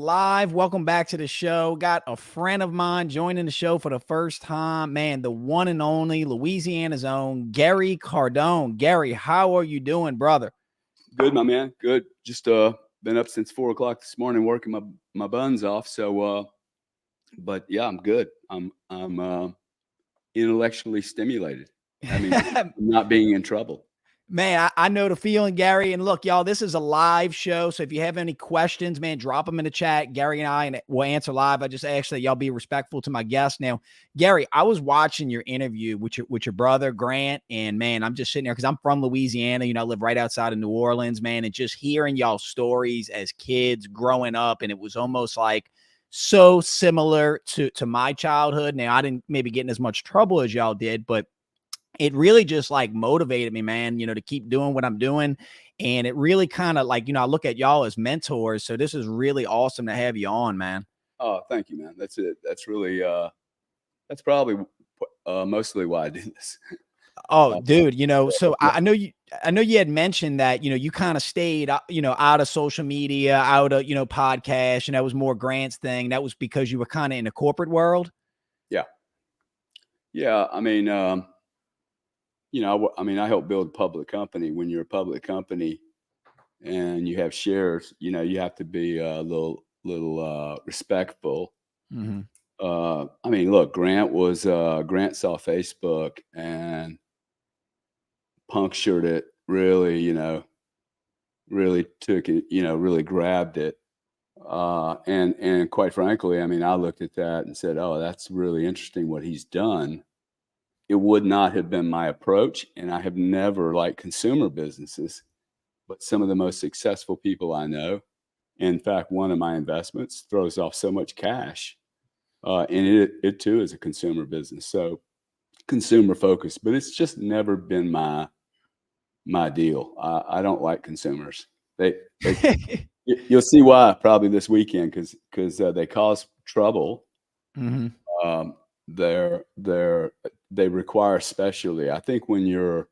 Live. Welcome back to the show. Got a friend of mine joining the show for the first time. Man, the one and only Louisiana's own Gary Cardone. Gary, how are you doing, brother? Good, my man. Good. Just been up since 4 o'clock this morning working my buns off. But yeah, I'm good. I'm intellectually stimulated. I mean, not being in trouble. Man, I know the feeling, Gary. And look, y'all, this is a live show. So if you have any questions, man, drop them in the chat. Gary and I will answer live. I just ask that y'all be respectful to my guests. Now, Gary, I was watching your interview with your brother, Grant. And man, I'm just sitting there because I'm from Louisiana. I live right outside of New Orleans, man. And just hearing y'all stories as kids growing up. And it was almost like so similar to my childhood. Now, I didn't maybe get in as much trouble as y'all did, but it really just like motivated me, man, to keep doing what I'm doing. And it really kind of like, I look at y'all as mentors. So this is really awesome to have you on, man. Oh, thank you, man. That's it. That's really, that's probably mostly why I do this. Oh, dude, so I know you had mentioned that, you kind of stayed, out of social media, out of, podcasts, and that was more Grant's thing. That was because you were kind of in the corporate world. Yeah. Yeah. I help build a public company. When you're a public company and you have shares, you have to be a little respectful. Mm-hmm. Look, Grant saw Facebook and punctured it, really, really took it, really grabbed it. And quite frankly, I looked at that and said, oh, that's really interesting what he's done. It would not have been my approach. And I have never liked consumer businesses, but some of the most successful people I know, in fact, one of my investments throws off so much cash. And it too is a consumer business. So consumer focused, but it's just never been my deal. I don't like consumers. They you'll see why probably this weekend because they cause trouble. Mm-hmm. They require specialty. I think when your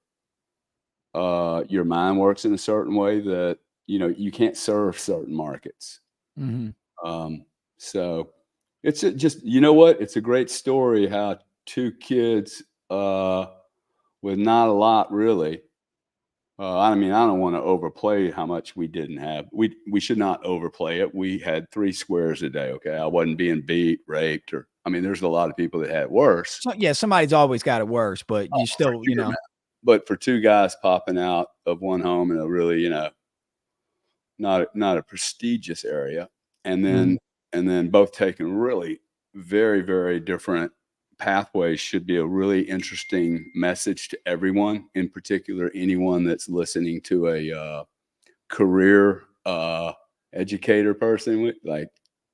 mind works in a certain way that you can't serve certain markets. Mm-hmm. So it's just what, it's a great story how two kids with not a lot really. I don't want to overplay how much we didn't have. We should not overplay it. We had 3 squares a day. Okay, I wasn't being beat, raped, or there's a lot of people that had it worse. So, yeah, somebody's always got it worse, but you still, sure, man. But for 2 guys popping out of one home in a really, not a prestigious area, and then both taking really very, very different pathways should be a really interesting message to everyone, in particular anyone that's listening to a career educator person. Like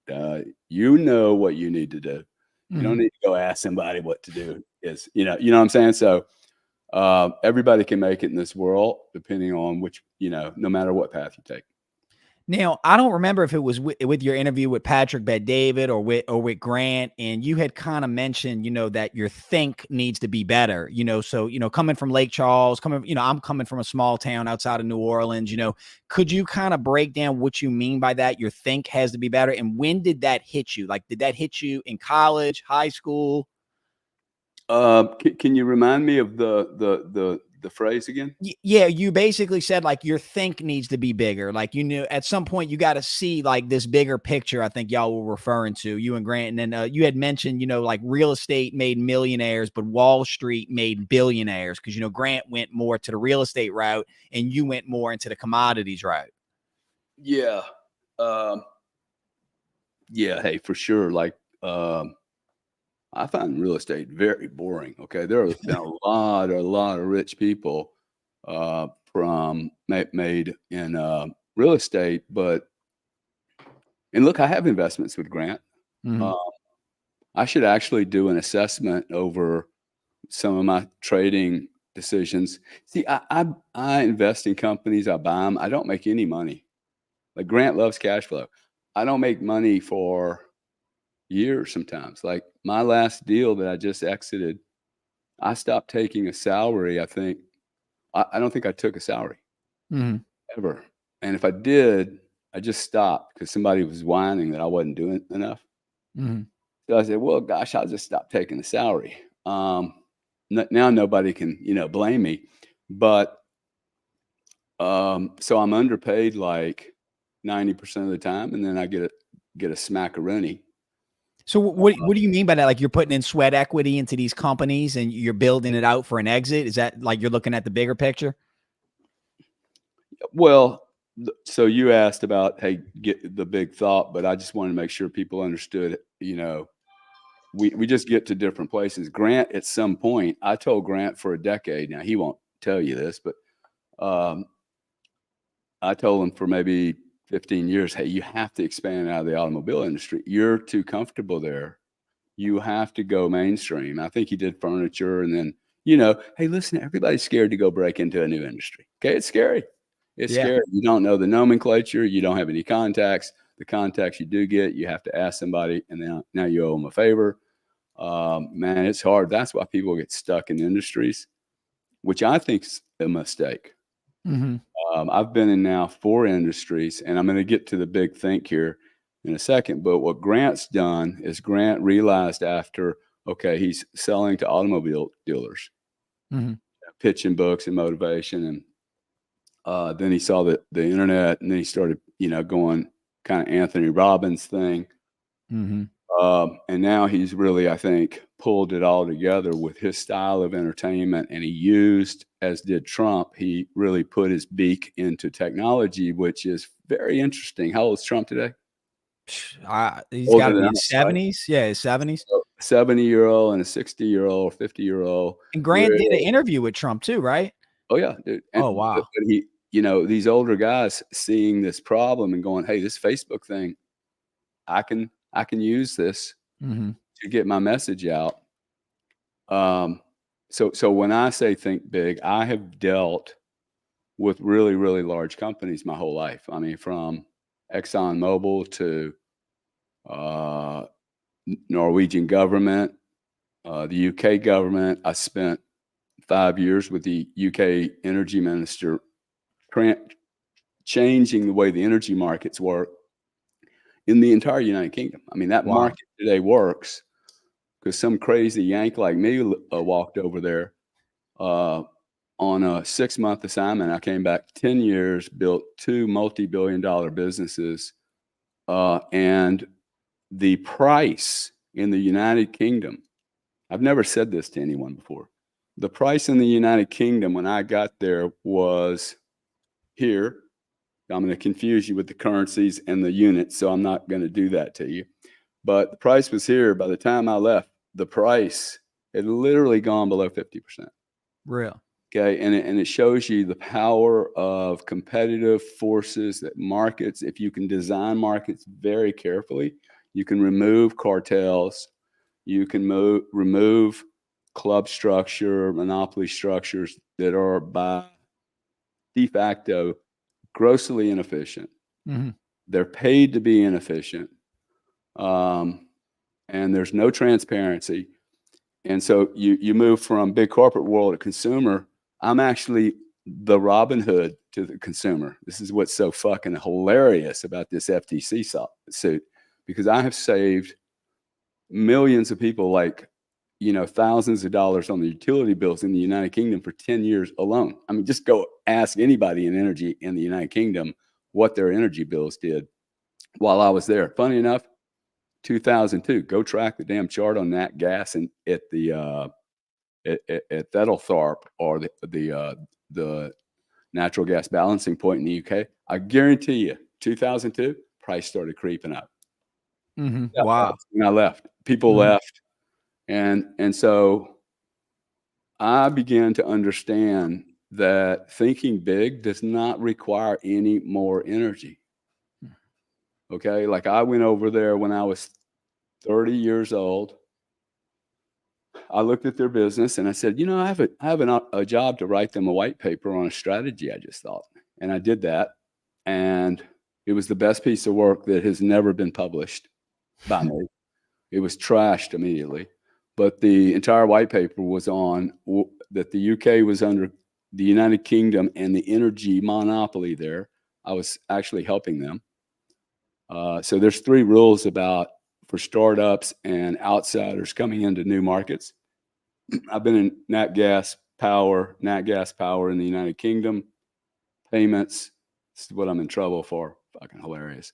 what you need to do. You don't need to go ask somebody what to do. Is you know what I'm saying? So everybody can make it in this world, depending on which, no matter what path you take. Now, I don't remember if it was with your interview with Patrick Bet-David or with Grant, and you had kind of mentioned, that your think needs to be better, so, coming from Lake Charles, I'm coming from a small town outside of New Orleans, could you kind of break down what you mean by that? Your think has to be better. And when did that hit you? Like, did that hit you in college, high school? Can you remind me of the phrase again? Yeah, you basically said like your think needs to be bigger. Like at some point you got to see like this bigger picture. I think y'all were referring to, you and Grant, and then you had mentioned like real estate made millionaires, but Wall Street made billionaires because Grant went more to the real estate route and you went more into the commodities route. Yeah, yeah. Hey, for sure. Like I find real estate very boring. Okay, there have been a lot of rich people from made in real estate, and look, I have investments with Grant. Mm-hmm. I should actually do an assessment over some of my trading decisions. See, I invest in companies, I buy them. I don't make any money. Like Grant loves cash flow. I don't make money for years sometimes. Like my last deal that I just exited, I stopped taking a salary. I don't think I took a salary Mm-hmm. ever. And if I did, I just stopped because somebody was whining that I wasn't doing enough. Mm-hmm. So I said, well, gosh, I'll just stop taking the salary. Now nobody can, blame me. But so I'm underpaid like 90% of the time, and then I get a smackaroonie. So what do you mean by that? Like you're putting in sweat equity into these companies and you're building it out for an exit? Is that like you're looking at the bigger picture? Well, so you asked about, hey, get the big thought, but I just wanted to make sure people understood, we just get to different places. Grant, at some point, I told Grant for a decade, now he won't tell you this, but I told him for maybe 15 years, hey, you have to expand out of the automobile industry. You're too comfortable there. You have to go mainstream. I think he did furniture, and then, hey, listen, everybody's scared to go break into a new industry. Okay, it's scary. It's Yeah. scary. You don't know the nomenclature. You don't have any contacts. The contacts you do get, you have to ask somebody, and now you owe them a favor. Man, it's hard. That's why people get stuck in industries, which I think is a mistake. Mm-hmm. I've been in now 4 industries, and I'm going to get to the big think here in a second. But what Grant's done is Grant realized after, okay, he's selling to automobile dealers, Mm-hmm. pitching books and motivation. And then he saw the internet, and then he started, going kind of Anthony Robbins thing. Mm-hmm. And now he's really, I think, pulled it all together with his style of entertainment. And he used, as did Trump, he really put his beak into technology, which is very interesting. How old is Trump today? He's Older got to than be his us, right? 70s. Yeah, his 70s. 70-year-old and a 60-year-old, 50-year-old. And Grant did an interview with Trump too, right? Oh, yeah, dude. Oh, But wow. he, these older guys seeing this problem and going, hey, this Facebook thing, I can use this Mm-hmm. to get my message out. So when I say think big, I have dealt with really, really large companies my whole life. I mean, from ExxonMobil to Norwegian government, the UK government. I spent 5 years with the UK energy minister, changing the way the energy markets work in the entire United Kingdom. I mean, that Wow. market today works because some crazy Yank like me walked over there on a 6-month assignment. I came back 10 years, built 2 multi-billion-dollar businesses, and the price in the United Kingdom, I've never said this to anyone before. The price in the United Kingdom when I got there was here. I'm going to confuse you with the currencies and the units, so I'm not going to do that to you. But the price was here. By the time I left, the price had literally gone below 50%. Real. Okay, and it shows you the power of competitive forces that markets, if you can design markets very carefully, you can remove cartels, you can remove club structure, monopoly structures that are by de facto grossly inefficient. Mm-hmm. They're paid to be inefficient, and there's no transparency. And so you move from big corporate world to consumer. I'm actually the Robin Hood to the consumer. This is what's so fucking hilarious about this FTC suit, because I have saved millions of people, like, thousands of dollars on the utility bills in the United Kingdom for 10 years alone. I mean, just go ask anybody in energy in the United Kingdom what their energy bills did while I was there. Funny enough, 2002, go track the damn chart on that gas and at the at Thettlethorpe, or the natural gas balancing point in the UK. I guarantee you, 2002, price started creeping up. Mm-hmm. Yeah, Wow. when I left, people Mm-hmm. left, and so I began to understand that thinking big does not require any more energy. Okay, like I went over there when I was 30 years old. I looked at their business and I said, I have a job to write them a white paper on a strategy, I just thought. And I did that. And it was the best piece of work that has never been published by me. It was trashed immediately. But the entire white paper was on that the UK was under the United Kingdom and the energy monopoly there. I was actually helping them. So there's 3 rules for startups and outsiders coming into new markets. I've been in nat gas power in the United Kingdom, payments. This is what I'm in trouble for. Fucking hilarious.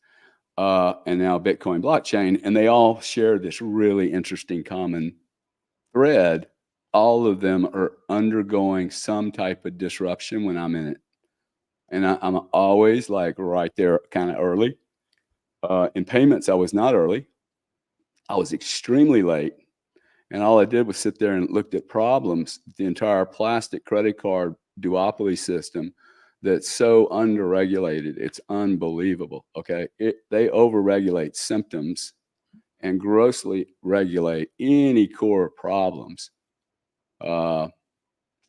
And now Bitcoin blockchain, and they all share this really interesting common thread. All of them are undergoing some type of disruption when I'm in it. And I'm always like right there kind of early. In payments, I was not early. I was extremely late. And all I did was sit there and looked at problems, the entire plastic credit card duopoly system that's so underregulated. It's unbelievable. Okay. They overregulate symptoms and grossly regulate any core problems.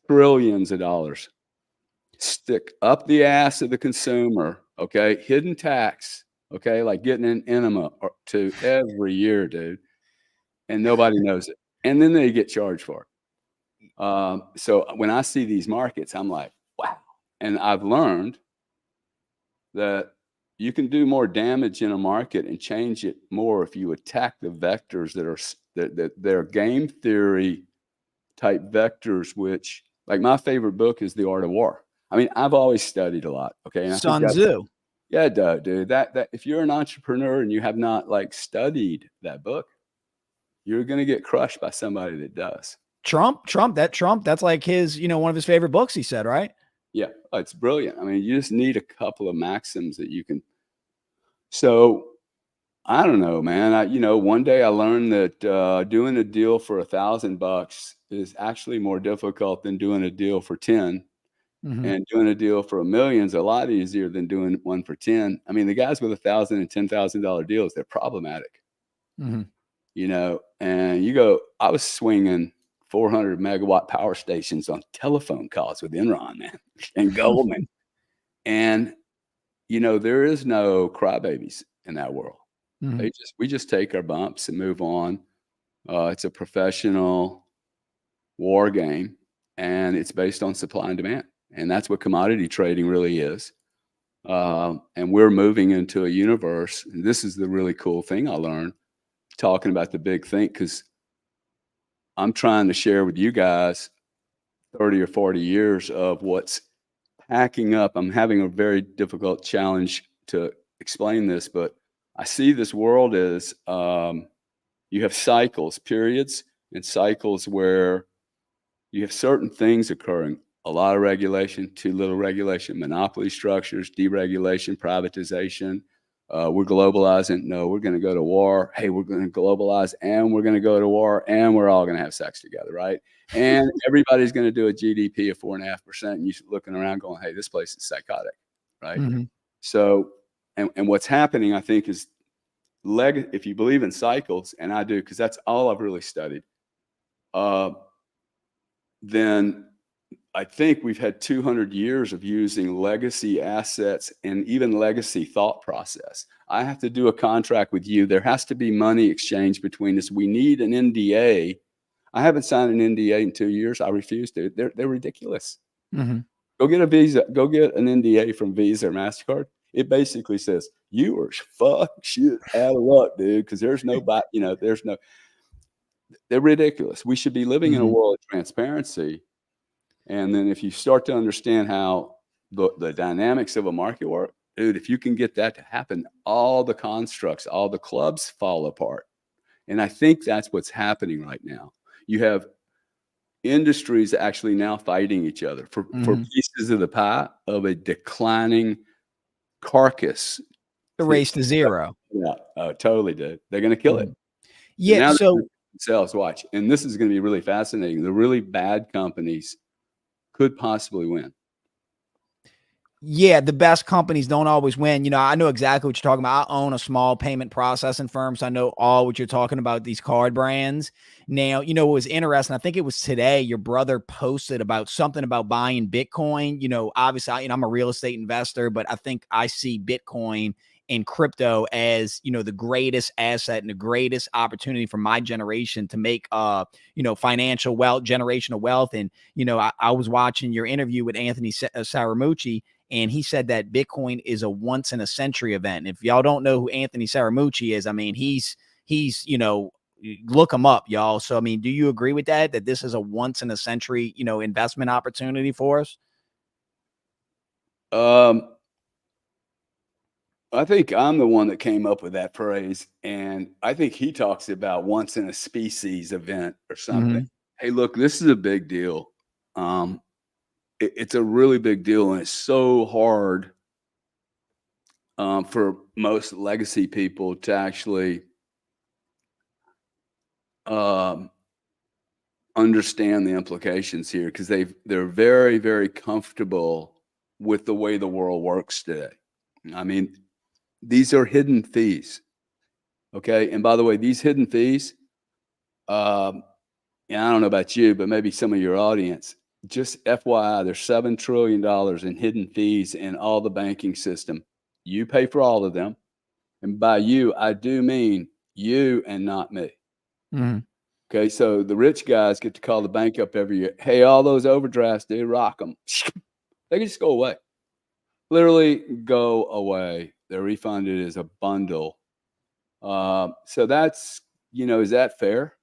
Trillions of dollars stick up the ass of the consumer. Okay. Hidden tax. Okay. Like getting an enema to every year, dude. And nobody knows it. And then they get charged for it. So when I see these markets, I'm like, wow. And I've learned that you can do more damage in a market and change it more if you attack the vectors that they're game theory type vectors, which, like, my favorite book is The Art of War. I mean, I've always studied a lot. Okay. And Sun Tzu. Yeah, dude. That if you're an entrepreneur and you have not like studied that book, you're going to get crushed by somebody that does. Trump, that's like his, one of his favorite books, he said, right? Yeah, it's brilliant. I mean, you just need a couple of maxims that you can. So I don't know, man. One day I learned that doing a deal for $1,000 is actually more difficult than doing a deal for 10. Mm-hmm. And doing a deal for $1 million is a lot easier than doing one for 10. I mean, the guys with $1,000 and $10,000 deals, they're problematic. Mm-hmm. And you go, I was swinging 400 megawatt power stations on telephone calls with Enron, man, and Goldman. And, there is no crybabies in that world. Mm-hmm. We just take our bumps and move on. It's a professional war game, and it's based on supply and demand. And that's what commodity trading really is. And we're moving into a universe. And this is the really cool thing I learned, talking about the big thing, because I'm trying to share with you guys 30 or 40 years of what's packing up. I'm having a very difficult challenge to explain this, but I see this world as you have cycles, periods, and cycles where you have certain things occurring. A lot of regulation, too little regulation, monopoly structures, deregulation, privatization. We're globalizing. No, we're going to go to war. Hey, we're going to globalize and we're going to go to war and we're all going to have sex together, right? And everybody's going to do a GDP of 4.5%. And you're looking around going, hey, this place is psychotic, right? Mm-hmm. So, and what's happening, I think, is if you believe in cycles, and I do, because that's all I've really studied, then I think we've had 200 years of using legacy assets and even legacy thought process. I have to do a contract with you. There has to be money exchange between us. We need an NDA. I haven't signed an NDA in 2 years. I refuse to. They're ridiculous. Mm-hmm. Go get a Visa. Go get an NDA from Visa or MasterCard. It basically says, you are shit out of luck, dude, because there's no, they're ridiculous. We should be living in a world of transparency. And then if you start to understand how the dynamics of a market work, dude, if you can get that to happen, all the constructs, all the clubs fall apart. And I think that's what's happening right now. You have industries actually now fighting each other for pieces of the pie of a declining carcass. The race to zero. Yeah, totally, dude. They're going to kill it. Yeah. Now so themselves, watch. And this is going to be really fascinating. The really bad companies could possibly win. Yeah, the best companies don't always win. I know exactly what you're talking about. I own a small payment processing firm, so I know all what you're talking about, these card brands. Now, what was interesting, I think it was today, your brother posted about something about buying Bitcoin. Obviously, I'm a real estate investor, but I think I see Bitcoin and crypto as, the greatest asset and the greatest opportunity for my generation to make, financial wealth, generational wealth. And, I was watching your interview with Anthony Saramucci, and he said that Bitcoin is a once in a century event. And if y'all don't know who Anthony Scaramucci is, I mean, he's look him up, y'all. So, I mean, do you agree with that this is a once in a century, investment opportunity for us? I think I'm the one that came up with that phrase, and I think he talks about once in a species event or something. Mm-hmm. Hey, look, this is a big deal. It's a really big deal, and it's so hard for most legacy people to actually understand the implications here, because they're very, very comfortable with the way the world works today. I mean, these are hidden fees. Okay. And by the way, these hidden fees, and I don't know about you, but maybe some of your audience, just FYI, there's $7 trillion in hidden fees in all the banking system. You pay for all of them. And by you, I do mean you and not me. Mm-hmm. Okay. So the rich guys get to call the bank up every year. Hey, all those overdrafts, dude, rock them. They can just go away. Literally go away. They're refunded as a bundle. So that's, is that fair?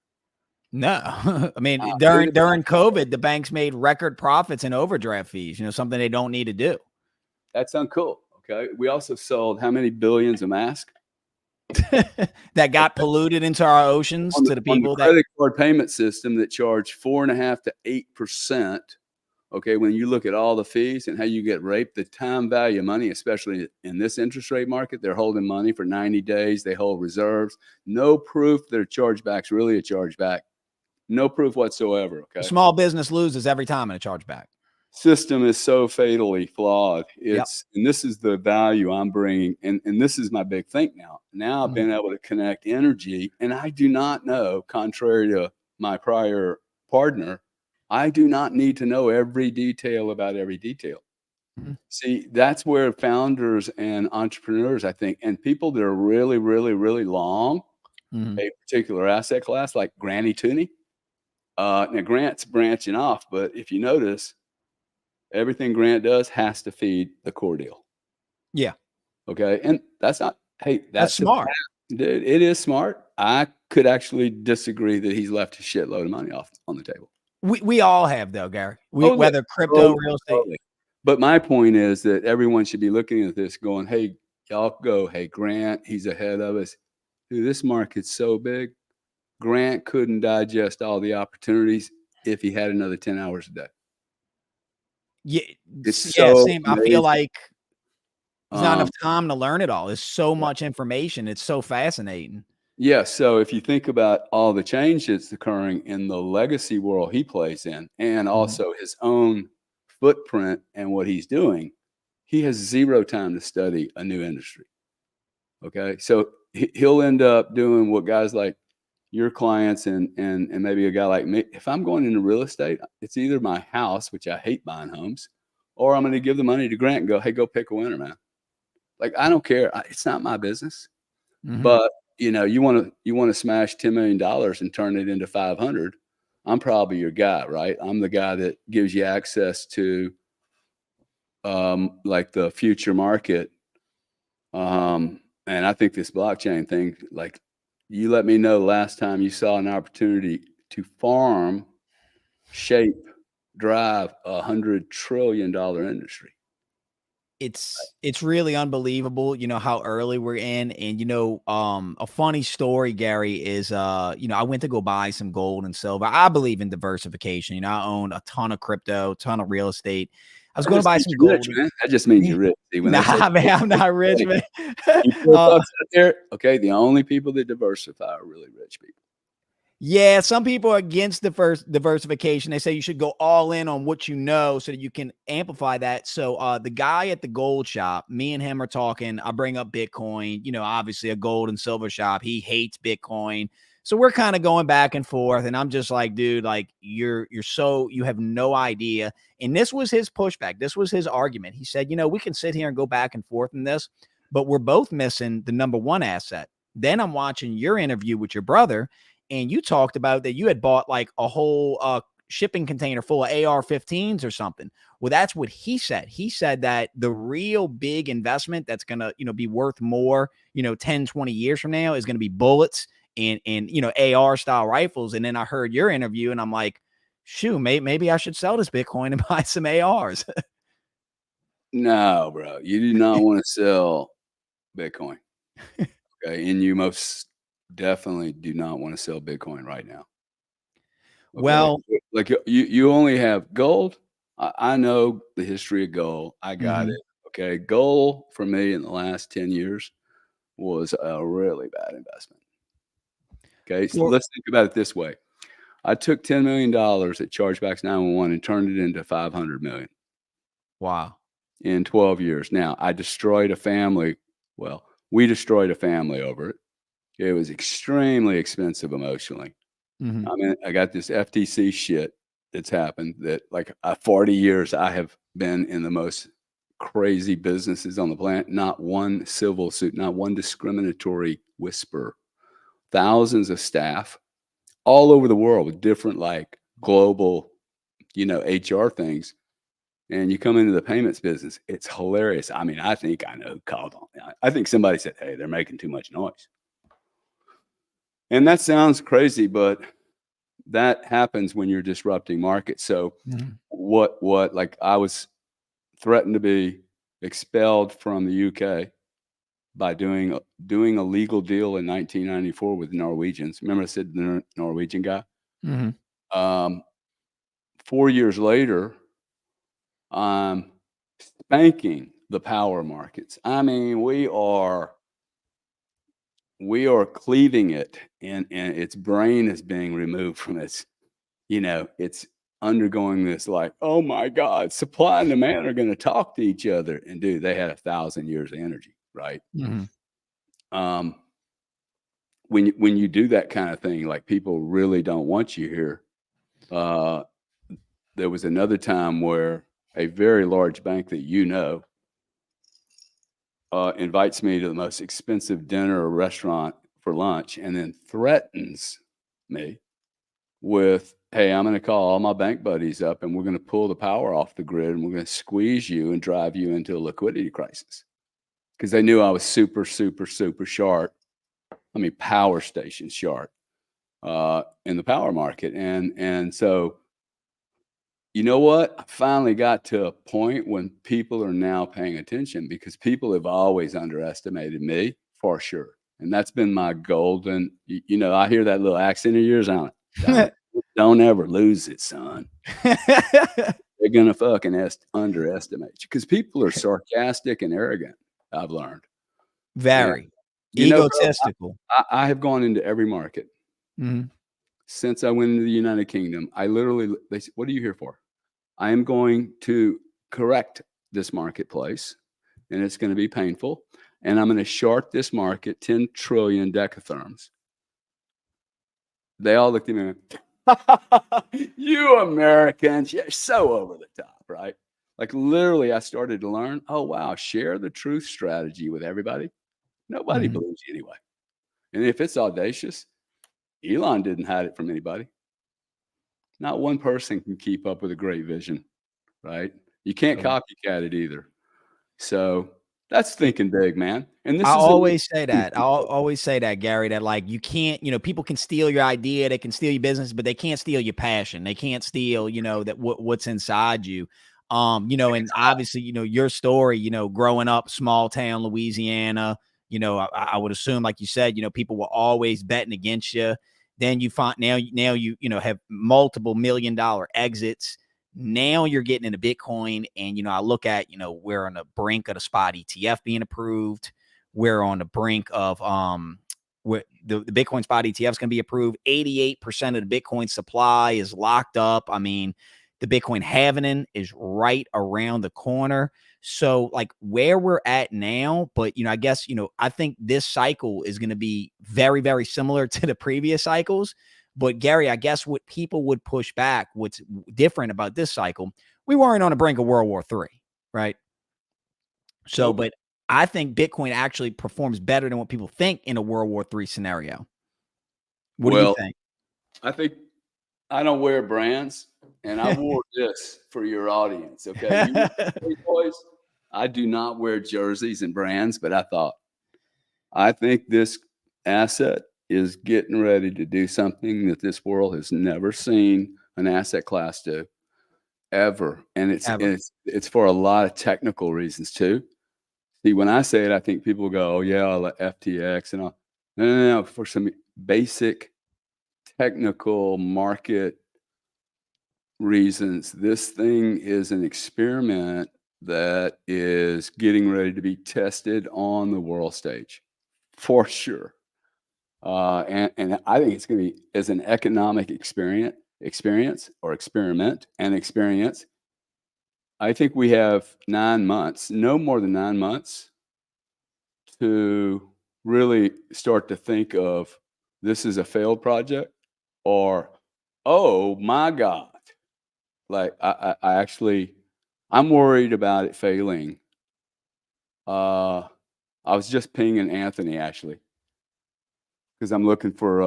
No, I mean, during COVID, the banks made record profits in overdraft fees, something they don't need to do. That's uncool. Okay. We also sold how many billions of masks that got polluted into our oceans to the people on the credit card payment system that charge 4.5% to 8%. Okay. When you look at all the fees and how you get raped, the time value of money, especially in this interest rate market, they're holding money for 90 days. They hold reserves. No proof that a chargeback's really a chargeback. No proof whatsoever. Okay. Small business loses every time in a chargeback. System is so fatally flawed. Yep. And this is the value I'm bringing. And this is my big thing now. Now I've been able to connect energy, and I do not know, contrary to my prior partner, I do not need to know every detail about every detail. Mm-hmm. See, that's where founders and entrepreneurs, I think, and people that are really, really, really long, a particular asset class like Granny Tooney. Now Grant's branching off, but if you notice, everything Grant does has to feed the core deal. Yeah. Okay. And that's not, hey, that's smart. Dude, it is smart. I could actually disagree that he's left a shitload of money off on the table. We all have, though, Gary. Whether crypto, real estate. Totally. But my point is that everyone should be looking at this going, hey, y'all go, hey, Grant, he's ahead of us. Dude, this market's so big. Grant couldn't digest all the opportunities if he had another 10 hours a day. Yeah, same. I feel like there's not enough time to learn it all. There's so much information. It's so fascinating. Yeah. So if you think about all the change that's occurring in the legacy world he plays in, and also his own footprint and what he's doing, he has zero time to study a new industry. Okay. So he'll end up doing what guys like your clients and maybe a guy like me, if I'm going into real estate, it's either my house, which I hate buying homes, or I'm going to give the money to Grant and go, hey, go pick a winner, man. Like, I don't care. It's not my business. But you want to smash $10 million and turn it into 500. I'm probably your guy, right? I'm the guy that gives you access to like the future market. And I think this blockchain thing, like, you let me know the last time you saw an opportunity to farm, shape, drive $100 trillion industry. It's really unbelievable, how early we're in. And, a funny story, Gary, is, I went to go buy some gold and silver. I believe in diversification. I own a ton of crypto, ton of real estate. I was going to buy some gold. Rich, man. That just means you're rich. See, man, I'm not rich, man. Okay, the only people that diversify are really rich people. Yeah, some people are against diversification. They say you should go all in on what you know so that you can amplify that. So the guy at the gold shop, me and him are talking. I bring up Bitcoin, obviously a gold and silver shop. He hates Bitcoin. So we're kind of going back and forth. And I'm just like, dude, like you have no idea. And this was his pushback. This was his argument. He said, we can sit here and go back and forth in this, but we're both missing the number one asset. Then I'm watching your interview with your brother, and you talked about that you had bought like a whole shipping container full of AR-15s or something. Well, that's what he said. He said that the real big investment that's going to, be worth more, 10, 20 years from now is going to be bullets and, AR style rifles. And then I heard your interview and I'm like, shoot, maybe I should sell this Bitcoin and buy some ARs. No, bro, you do not want to sell Bitcoin. Okay. And you most definitely do not want to sell Bitcoin right now. Okay. Well, like you only have gold. I know the history of gold. I got it. Okay. Gold for me in the last 10 years was a really bad investment. Okay. So let's think about it this way. I took $10 million at Chargebacks 911 and turned it into $500 million. Wow. In 12 years. Now, I destroyed a family. Well, we destroyed a family over it. It was extremely expensive emotionally. I mean, I got this FTC shit that's happened that like 40 years I have been in the most crazy businesses on the planet. Not one civil suit, not one discriminatory whisper. Thousands of staff all over the world with different like global, HR things. And you come into the payments business, it's hilarious. I mean, I think I know who called on. I think somebody said, hey, they're making too much noise. And that sounds crazy, but that happens when you're disrupting markets. So what like I was threatened to be expelled from the UK by doing a legal deal in 1994 with the Norwegians. Remember I said the Norwegian guy? 4 years later, I'm spanking the power markets. I mean, we are cleaving it, and its brain is being removed from its, it's undergoing this like, oh my God, supply and demand are going to talk to each other. And dude, they had 1,000 years of energy, right? When you do that kind of thing, like people really don't want you here. There was another time where a very large bank that invites me to the most expensive dinner or restaurant for lunch and then threatens me with, hey, I'm going to call all my bank buddies up and we're going to pull the power off the grid and we're going to squeeze you and drive you into a liquidity crisis. Because they knew I was super, super, super sharp. I mean, power station sharp in the power market. And so, you know what? I finally got to a point when people are now paying attention because people have always underestimated me for sure. And that's been my golden, I hear that little accent of yours on it. Don't ever lose it, son. They're going to fucking underestimate you because people are sarcastic and arrogant, I've learned. Very. Egotistical. I have gone into every market. Since I went into the United Kingdom. They said, what are you here for? I am going to correct this marketplace, and it's going to be painful. And I'm going to short this market 10 trillion decatherms. They all looked at me and went, you Americans, you're so over the top, right? Like literally, I started to learn, oh, wow, share the truth strategy with everybody. Nobody believes you anyway. And if it's audacious, Elon didn't hide it from anybody. Not one person can keep up with a great vision, right? You can't copycat it either. So that's thinking big, man. And I always say that. I'll always say that, Gary, that like you can't, people can steal your idea, they can steal your business, but they can't steal your passion. They can't steal, that what's inside you. And obviously, your story, growing up, small town Louisiana, I would assume, like you said, people were always betting against you. Then you find now you have multiple $1 million exits. Now you're getting into Bitcoin, and I look at we're on the brink of the spot ETF being approved. We're on the brink of where the Bitcoin spot ETF is going to be approved. 88% of the Bitcoin supply is locked up. I mean, the Bitcoin halvening is right around the corner. So like where we're at now, but I guess, I think this cycle is going to be very, very similar to the previous cycles. But Gary, I guess what people would push back, what's different about this cycle, we weren't on the brink of World War III, right? So, but I think Bitcoin actually performs better than what people think in a World War III scenario. What do you think? I think I don't wear brands, and I wore this for your audience. Okay, you boys, I do not wear jerseys and brands, but I think this asset is getting ready to do something that this world has never seen an asset class do ever, and Ever. it's for a lot of technical reasons too. See, when I say it, I think people go, "Oh yeah, I'll let FTX and all." No, no, no. For some basic technical market reasons, this thing is an experiment that is getting ready to be tested on the world stage, for sure. And I think it's going to be as an economic experience or experiment and experience. I think we have 9 months, no more than 9 months, to really start to think of this is a failed project or, oh my God, like I actually, I'm worried about it failing. I was just pinging Anthony actually because I'm looking for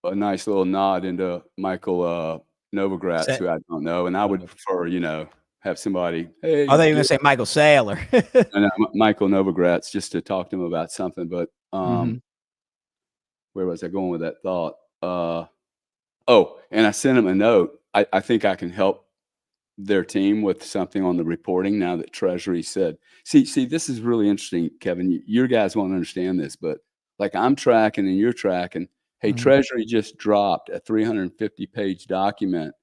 a nice little nod into Michael Novogratz, Say, who I don't know, and I would prefer, have somebody, hey, I thought you were gonna say Michael Saylor. Michael Novogratz, just to talk to him about something. But Mhm. where was I going with that thought? Oh, and I sent him a note. I think I can help their team with something on the reporting now that Treasury said. See, this is really interesting, Kevin. Your guys won't understand this, but like I'm tracking and you're tracking. Hey, Mhm. Treasury just dropped a 350-page document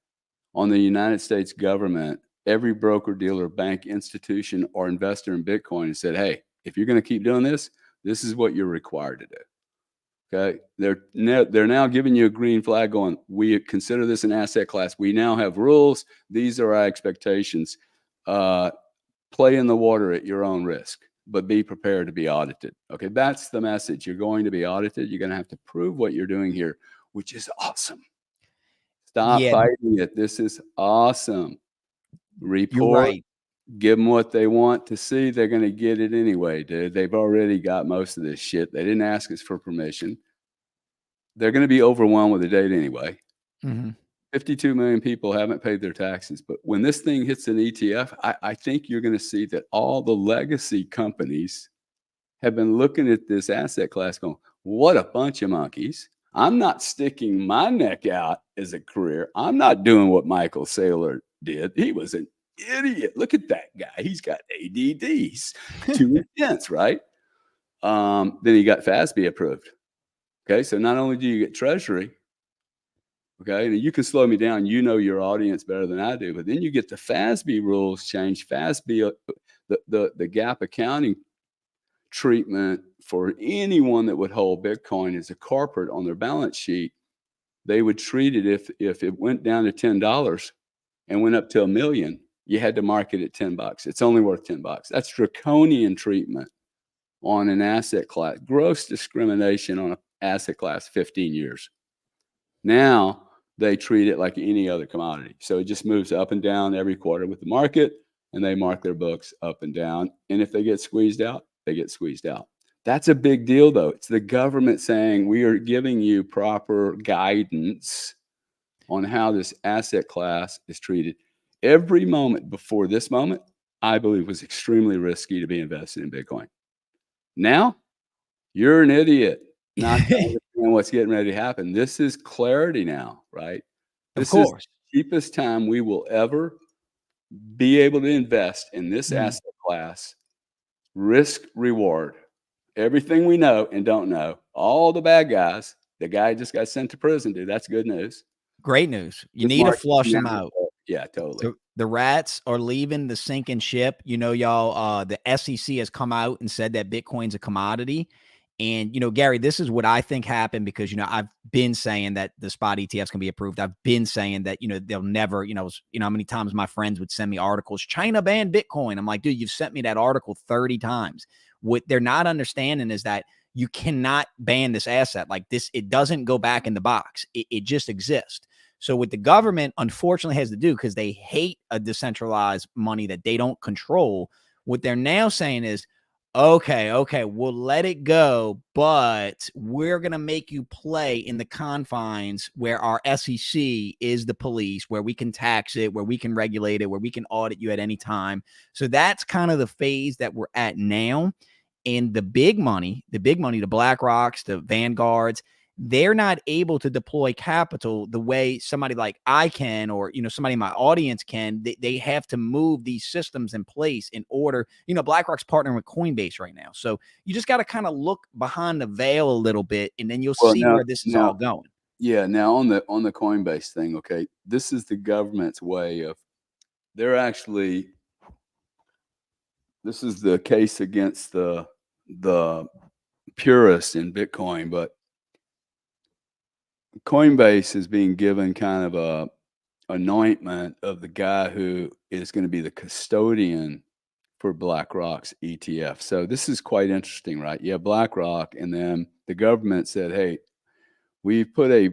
on the United States government, every broker, dealer, bank, institution, or investor in Bitcoin, and said, hey, if you're going to keep doing this, this is what you're required to do. Okay, they're now giving you a green flag going, we consider this an asset class. We now have rules. These are our expectations. Play in the water at your own risk, but be prepared to be audited. Okay, that's the message. You're going to be audited. You're going to have to prove what you're doing here, which is awesome. Stop Yeah, fighting it. This is awesome. you're Report, right. give them what they want to see. They're going to get it anyway, dude. They've already got most of this shit. They didn't ask us for permission. They're going to be overwhelmed with the data anyway. Mhm. 52 million people haven't paid their taxes. But when this thing hits an ETF, I think you're going to see that all the legacy companies have been looking at this asset class going, what a bunch of monkeys. I'm not sticking my neck out as a career. I'm not doing what Michael Saylor did. He was an idiot. Look at that guy. He's got ADD. He's too intense, right? Then he got FASB approved. Okay, so not only do you get Treasury, okay, and you can slow me down. You know your audience better than I do, but then you get the FASB rules changed. FASB, the gap accounting treatment for anyone that would hold Bitcoin as a corporate on their balance sheet. They would treat it if it went down to $10 and went up to $1 million, you had to mark it at $10. It's only worth $10. That's draconian treatment on an asset class. Gross discrimination on an asset class, 15 years. Now they treat it like any other commodity. So it just moves up and down every quarter with the market, and they mark their books up and down. And if they get squeezed out, they get squeezed out. That's a big deal, though. It's the government saying we are giving you proper guidance on how this asset class is treated. Every moment before this moment, I believe, was extremely risky to be invested in Bitcoin. Now, you're an idiot not to understand what's getting ready to happen. This is clarity now, right? Of This is course. the cheapest time we will ever be able to invest in this Mhm. asset class. Risk reward. Everything we know and don't know, all the bad guys, the guy just got sent to prison, dude. That's good news. Great news. You This need to market flush now, them out. yeah, totally. The rats are leaving the sinking ship. You know, y'all, the SEC has come out and said that Bitcoin's a commodity. And, Gary, this is what I think happened because, I've been saying that the spot ETFs can be approved. I've been saying that, they'll never, how many times my friends would send me articles, China banned Bitcoin. I'm like, dude, you've sent me that article 30 times. What they're not understanding is that you cannot ban this asset like this. It doesn't go back in the box. It just exists. So what the government unfortunately has to do, because they hate a decentralized money that they don't control, what they're now saying is, Okay, we'll let it go, but we're going to make you play in the confines where our SEC is the police, where we can tax it, where we can regulate it, where we can audit you at any time. So that's kind of the phase that we're at now. And the big money, the BlackRocks, the Vanguards, they're not able to deploy capital the way somebody like I can, or somebody in my audience can. They have to move these systems in place in order. BlackRock's partnering with Coinbase right now, so you just got to kind of look behind the veil a little bit, and then you'll Well, see where this is all going. yeah. Now on the Coinbase thing, okay, this is the government's way of. They're actually. This is the case against the purists in Bitcoin, but Coinbase is being given kind of a anointment of the guy who is going to be the custodian for BlackRock's ETF. So this is quite interesting, right? You have BlackRock, and then the government said, hey, we've put a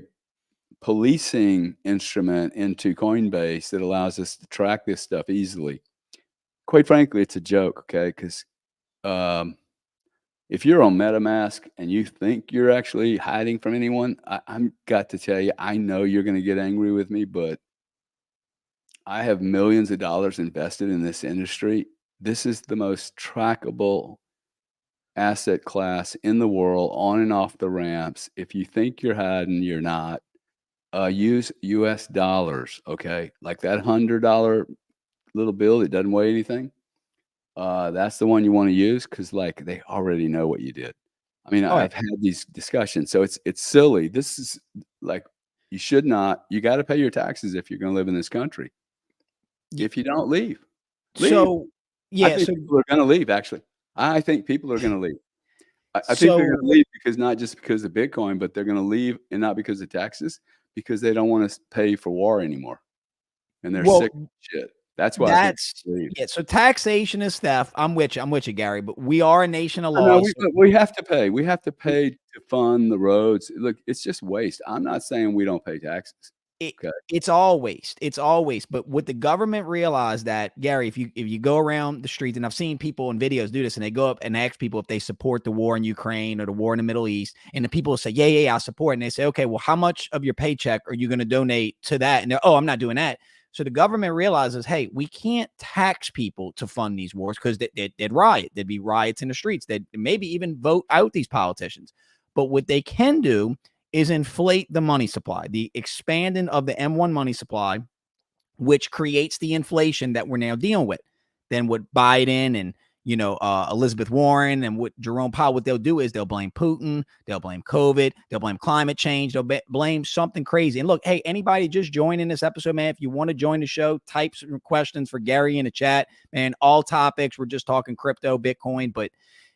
policing instrument into Coinbase that allows us to track this stuff easily. Quite frankly, it's a joke, okay? Because if you're on MetaMask and you think you're actually hiding from anyone, I'm got to tell you, I know you're going to get angry with me, but I have millions of dollars invested in this industry. This is the most trackable asset class in the world, on and off the ramps. If you think you're hiding, you're not. Use US dollars, okay? Like that $100 little bill that doesn't weigh anything. That's the one you want to use, because like they already know what you did. I mean, All right. I've had these discussions, so it's silly. This is like you should not. You got to pay your taxes if you're going to live in this country. If you don't, leave. Leave. So I yeah, think so people are going to leave. Actually, I think people are going to leave. I think they're so going to leave because not just because of Bitcoin, but they're going to leave, and not because of taxes, because they don't want to pay for war anymore, and they're sick well, of shit. That's why I think that's people leave. yeah. So taxation is theft. I'm with you. I'm with you, Gary. But we are a nation of I know laws. So we have to pay. We have to pay to fund the roads. Look, it's just waste. I'm not saying we don't pay taxes. it Okay. it's all waste. It's all waste. But what the government realized, that Gary, if you go around the streets, and I've seen people in videos do this, and they go up and ask people if they support the war in Ukraine or the war in the Middle East, and the people will say, yeah, I support. And they say, okay, well, how much of your paycheck are you going to donate to that? And they're, oh, I'm not doing that. So the government realizes, hey, we can't tax people to fund these wars, because they'd riot. There'd be riots in the streets. They'd maybe even vote out these politicians. But what they can do is inflate the money supply, the expanding of the M1 money supply, which creates the inflation that we're now dealing with. Then what Biden and Elizabeth Warren and what Jerome Powell, what they'll do is they'll blame Putin, they'll blame COVID, they'll blame climate change, they'll blame something crazy. And look, hey, anybody just joining this episode, man, if you want to join the show, type some questions for Gary in the chat, man. All topics. We're just talking crypto, Bitcoin, but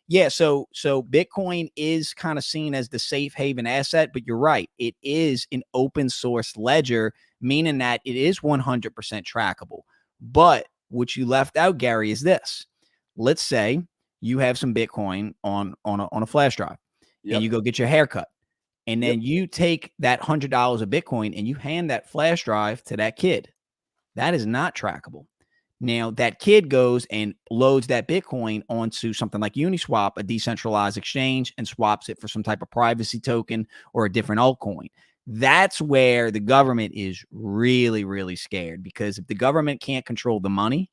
yeah, so Bitcoin is kind of seen as the safe haven asset, but you're right. It is an open source ledger, meaning that it is 100% trackable. But what you left out, Gary, is this. Let's say you have some Bitcoin on a flash drive, and you Yep. go get your haircut. And Yep. then you take that $100 of Bitcoin and you hand that flash drive to that kid. That is not trackable. Now, that kid goes and loads that Bitcoin onto something like Uniswap, a decentralized exchange, and swaps it for some type of privacy token or a different altcoin. That's where the government is really, really scared, because if the government can't control the money,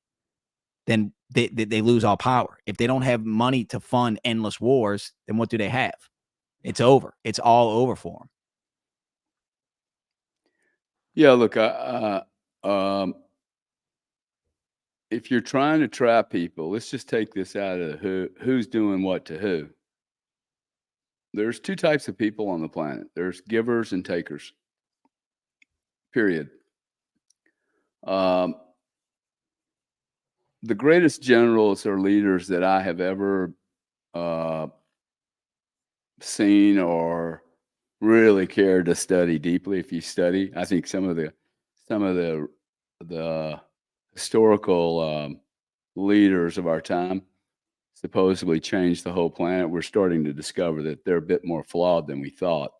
then they lose all power. If they don't have money to fund endless wars, then what do they have? It's over. It's all over for them. Yeah. Look, if you're trying to trap people, let's just take this out of who's doing what to who. There's two types of people on the planet. There's givers and takers. Period. Um, the greatest generals or leaders that I have ever seen or really cared to study deeply. If you study, I think some of the historical leaders of our time supposedly changed the whole planet. We're starting to discover that they're a bit more flawed than we thought,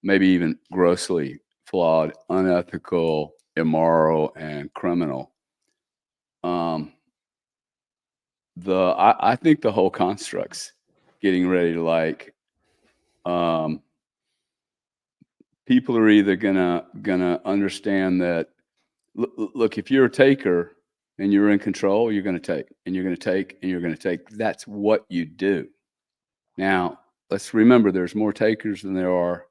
maybe even grossly flawed, unethical, immoral, and criminal. I think the whole construct's getting ready to like, um, people are either gonna understand that, look, if you're a taker and you're in control, you're gonna take, and you're gonna take, and you're gonna take. That's what you do. Now, let's remember there's more takers than there are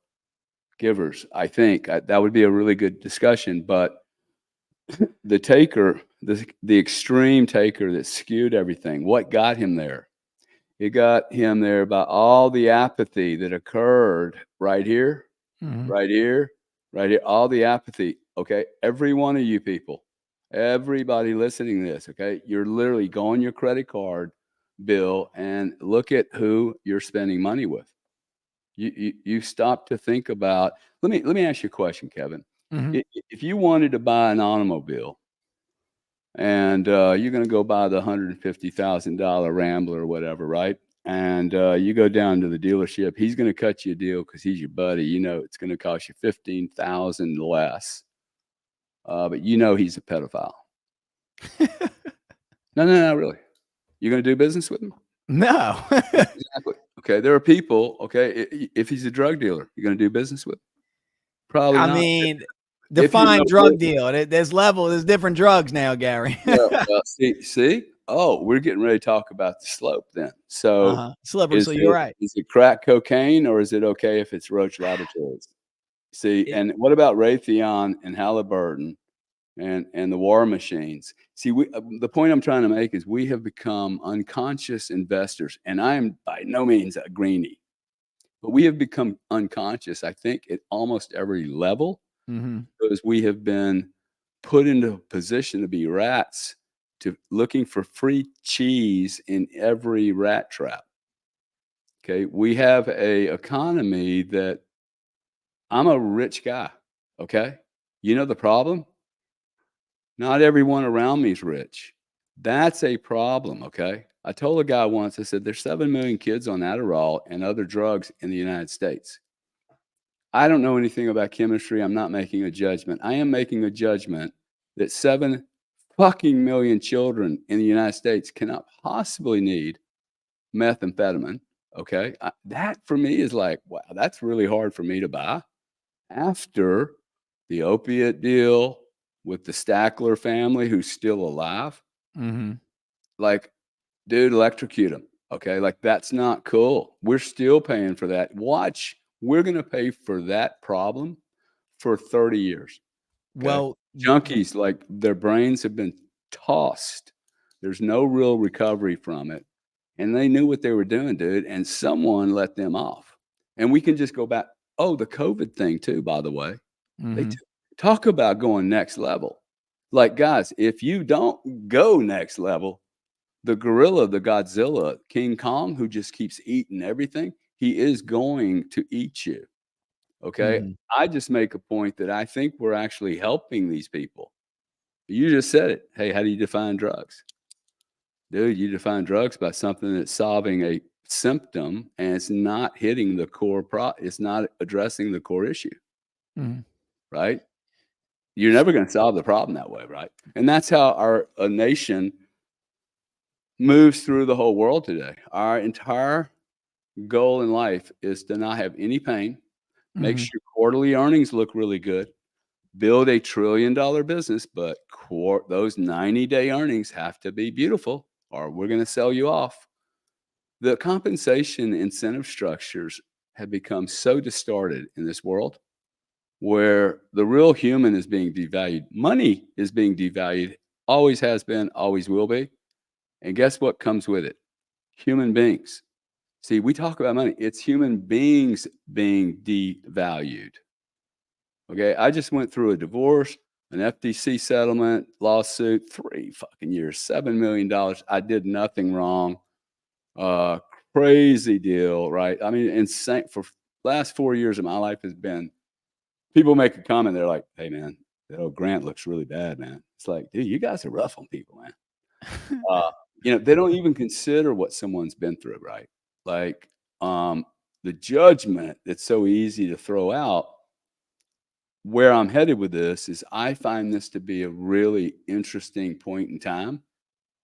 givers. I think that would be a really good discussion, but the taker, the extreme taker that skewed everything, what got him there? It got him there by all the apathy that occurred right here, Mhm. right here, right here, all the apathy. Okay. Every one of you people, everybody listening to this, okay, you're literally go on your credit card bill and look at who you're spending money with. You stop to think about. Let me ask you a question, Kevin. Mhm. If you wanted to buy an automobile and you're going to go buy the $150,000 Rambler or whatever, right? And you go down to the dealership. He's going to cut you a deal because he's your buddy. You know it's going to cost you 15,000 less, but you know he's a pedophile. No, no, no, really. You're going to do business with him? No. Exactly. Okay, there are people. Okay, if he's a drug dealer, you're going to do business with him? Probably I not. mean, If you define know, drug deal. There's different drugs now, Gary. well, see. Oh, we're getting ready to talk about the slope then. So, Slippery, so you're right. is it crack cocaine or is it okay if it's Roach Laboratories? See, It and what about Raytheon and Halliburton and the war machines? See, the point I'm trying to make is we have become unconscious investors, and I am by no means a greenie, but we have become unconscious, I think, at almost every level Mhm. because we have been put into a position to be rats, to looking for free cheese in every rat trap. Okay, we have a economy that I'm a rich guy. Okay, you know the problem? Not everyone around me is rich. That's a problem. Okay, I told a guy once. I said there's 7 million kids on Adderall and other drugs in the United States. I don't know anything about chemistry. I'm not making a judgment. I am making a judgment that 7 fucking million children in the United States cannot possibly need methamphetamine. Okay. That for me is like, wow, that's really hard for me to buy after the opiate deal with the Stackler family who's still alive. Mhm. Like, dude, electrocute them. Okay. Like, that's not cool. We're still paying for that. Watch, we're going to pay for that problem for 30 years. Okay. Well, Junkies, like, their brains have been tossed. There's no real recovery from it. And they knew what they were doing, dude. And someone let them off. And we can just go back. Oh, the COVID thing, too, by the way. They mhm. talk about going next level. Like, guys, if you don't go next level, the gorilla, the Godzilla, King Kong, who just keeps eating everything, he is going to eat you. Okay. Mhm. I just make a point that I think we're actually helping these people. You just said it. Hey, how do you define drugs? Dude, you define drugs by something that's solving a symptom and it's not hitting the core it's not addressing the core issue, Mhm. right? You're never going to solve the problem that way, right? And that's how our a nation moves through the whole world today. Our entire goal in life is to not have any pain, make Mhm. sure quarterly earnings look really good, build $1 trillion business, but those 90-day earnings have to be beautiful or we're going to sell you off. The compensation incentive structures have become so distorted in this world where the real human is being devalued. Money is being devalued, always has been, always will be. And guess what comes with it? Human beings. See, we talk about money, it's human beings being devalued. Okay, I just went through a divorce, an FTC settlement, lawsuit, 3 fucking years, $7 million. I did nothing wrong. Uh, Crazy deal, right? I mean, insane. For last 4 years of my life has been. People make a comment. They're like, "Hey, man, that old Grant looks really bad, man." It's like, dude, you guys are rough on people, man. Uh, they don't even consider what someone's been through, right? Like, um, the judgment that's so easy to throw out. Where I'm headed with this is I find this to be a really interesting point in time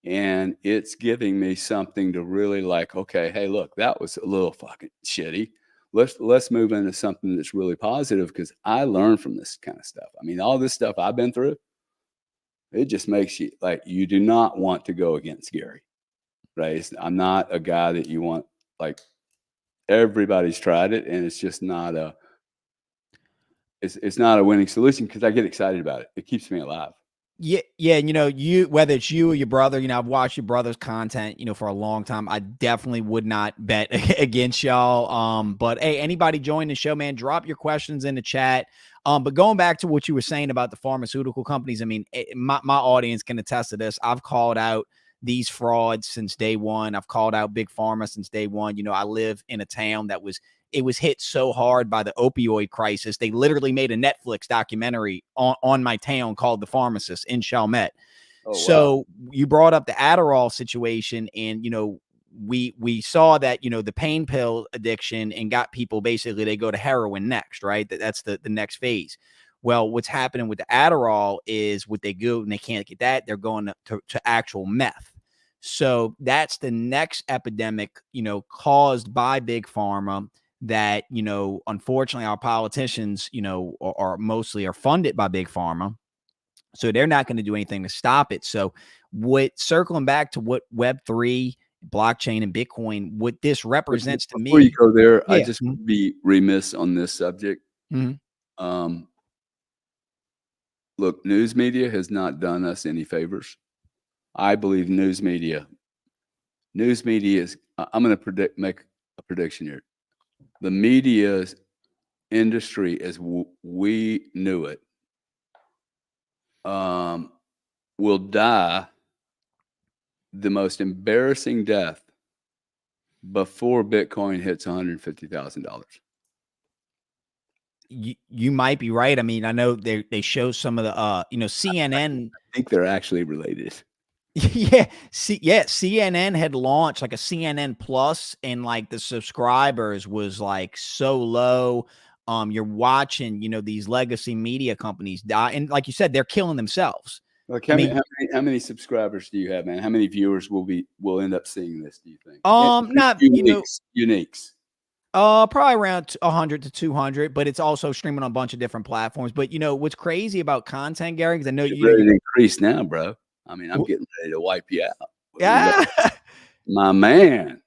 and it's giving me something to really like, okay, hey, look, that was a little fucking shitty. Let's move into something that's really positive because I learned from this kind of stuff. I mean, all this stuff I've been through, it just makes you like you do not want to go against Gary, right? I'm not a guy that you want like everybody's tried it, and it's just not a it's not a winning solution because I get excited about it. It keeps me alive. Yeah, yeah, and you whether it's you or your brother, I've watched your brother's content, for a long time. I definitely would not bet against y'all. But hey, anybody join the show, man, drop your questions in the chat. But going back to what you were saying about the pharmaceutical companies, I mean, my audience can attest to this. I've called out these frauds since day one. I've called out big pharma since day one. I live in a town that was hit so hard by the opioid crisis. They literally made a Netflix documentary on my town called The Pharmacist in Chalmette. Oh, so wow. You brought up the Adderall situation, and, we saw that, the pain pill addiction and got people basically, they go to heroin next, right? That's the next phase. Well, what's happening with the Adderall is what they go and they can't get that. They're going to actual meth. So that's the next epidemic, caused by big pharma that, unfortunately our politicians, are mostly funded by big pharma. So they're not going to do anything to stop it. So circling back to what Web3, blockchain, and Bitcoin, what this represents to me. Before you go there, yeah. I just would be remiss on this subject. Mm-hmm. Look, news media has not done us any favors. I believe news media is, I'm going to make a prediction here. The media industry as we knew it will die the most embarrassing death before Bitcoin hits $150,000. You might be right. I mean, I know they show some of the CNN. I think they're actually related. Yeah, CNN had launched like a CNN Plus, and like the subscribers was like so low. You're watching, these legacy media companies die, and like you said, they're killing themselves. Like how many subscribers do you have, man? How many viewers will end up seeing this? Do you think? Not uniques. Probably around 100 to 200, but it's also streaming on a bunch of different platforms. But what's crazy about content, Gary? Because I know you're ready to increase now, bro. I mean, I'm getting ready to wipe you out. Yeah, my man.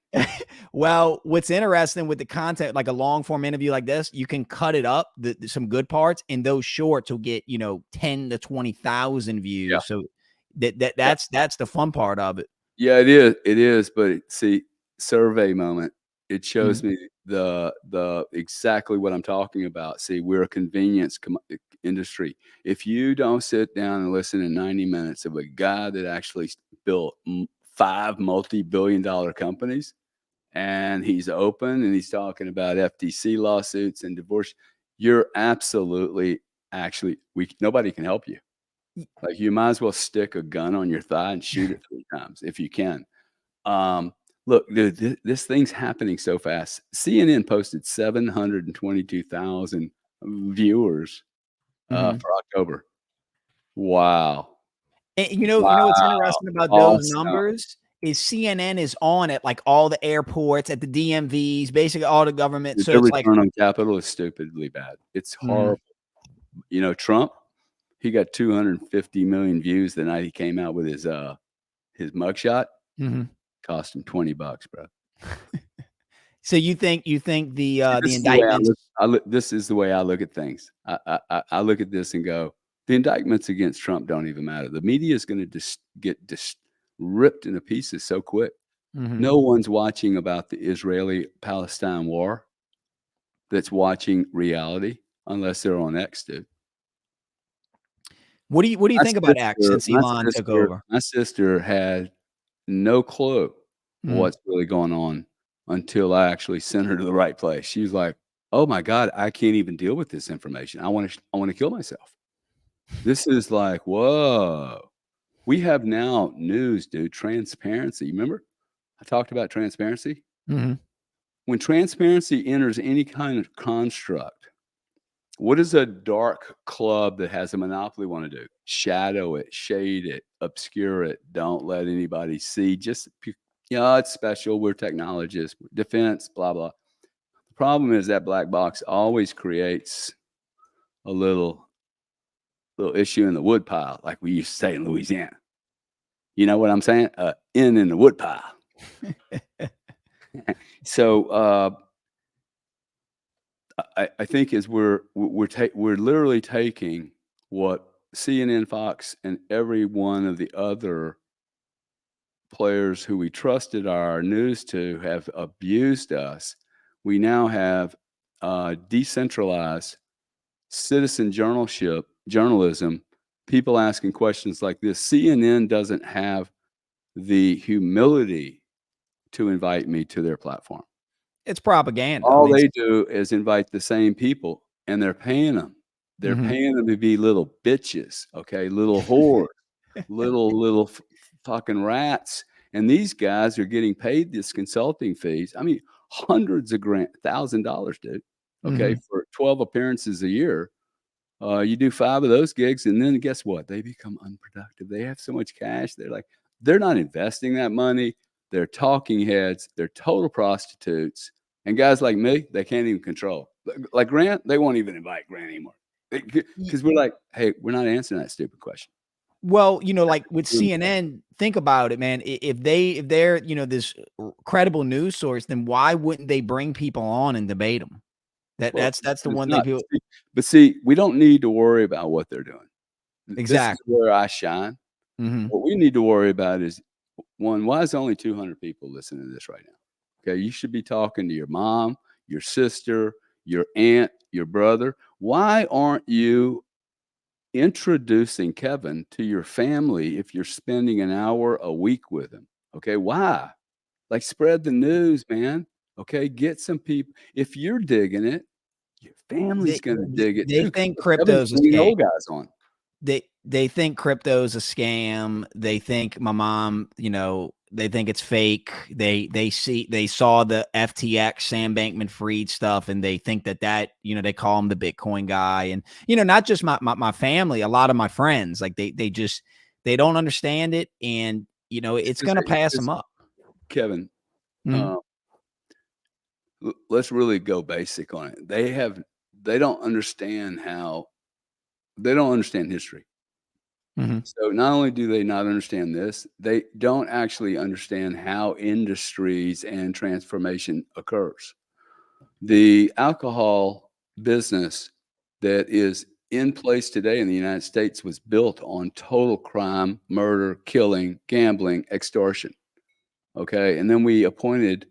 Well, what's interesting with the content, like a long form interview like this, you can cut it up, some good parts, and those shorts will get 10 to 20,000 views. Yeah. So that's the fun part of it. Yeah, it is. But see, survey moment. It shows me the exactly what I'm talking about. See, we're a convenience industry. If you don't sit down and listen to 90 minutes of a guy that actually built 5 multi-billion-dollar companies, and he's open and he's talking about FTC lawsuits and divorce, you're absolutely nobody can help you. Like, you might as well stick a gun on your thigh and shoot it 3 times if you can. Look, dude, this thing's happening so fast. CNN posted 722,000 viewers for October. Wow. And you know what's interesting about those numbers is CNN is on at like all the airports, at the DMVs, basically all the government. So it's return on capital is stupidly bad. It's horrible. Trump, he got 250 million views the night he came out with his mugshot. Cost him $20, bro. So you think the indictments? This is the way I look at things. I look at this and go, the indictments against Trump don't even matter. The media is going to get ripped into pieces so quick. No one's watching about the Israeli-Palestine war that's watching reality unless they're on X, dude. What do you think about X since Elon took over? My sister had no clue what's really going on until I actually sent her to the right place. She was like, "Oh my God, I can't even deal with this information. I want to kill myself." This is like, whoa. We have now news, dude. Transparency. Remember, I talked about transparency. When transparency enters any kind of construct, what does a dark club that has a monopoly want to do? shadow it, shade it, obscure it. Don't let anybody see. Just, it's special. We're technologists, defense, blah, blah. The problem is that black box always creates a little issue in the wood pile, like we used to say in Louisiana. You know what I'm saying? In the wood pile. So I think as we're literally taking what CNN, Fox, and every one of the other players who we trusted our news to have abused us. We now have decentralized citizen journalism, people asking questions like this. CNN doesn't have the humility to invite me to their platform. It's propaganda. All they do is invite the same people, and they're paying them. They're paying them to be little bitches, okay, little whores, little fucking rats. And these guys are getting paid this consulting fees. I mean, hundreds of $1,000, dude. Okay, for 12 appearances a year. You do 5 of those gigs, and then guess what? They become unproductive. They have so much cash. They're not investing that money. They're talking heads. They're total prostitutes. And guys like me, they can't even control. Like Grant, they won't even invite Grant anymore. Because we're like, hey, we're not answering that stupid question. Well, like with CNN, think about it, man. If they're, this credible news source, then why wouldn't they bring people on and debate them? That's the one thing people. But see, we don't need to worry about what they're doing. Exactly. This is where I shine. What we need to worry about is, one, why is only 200 people listening to this right now? Okay, you should be talking to your mom, your sister, your aunt, your brother. Why aren't you introducing Kevin to your family if you're spending an hour a week with him? Okay, why? Like, spread the news, man. Okay, get some people. If you're digging it, your family's going to dig it too. They think crypto's a scam. Old guys on. They think crypto's a scam. They think my mom, they think it's fake. They saw the FTX, Sam Bankman-Fried stuff, and they think that they call him the Bitcoin guy. And not just my family, a lot of my friends, like they don't understand it, and it's gonna pass them up. Kevin, let's really go basic on it. They don't understand history. So not only do they not understand this, they don't actually understand how industries and transformation occurs. The alcohol business that is in place today in the United States was built on total crime, murder, killing, gambling, extortion. Okay. And then we appointed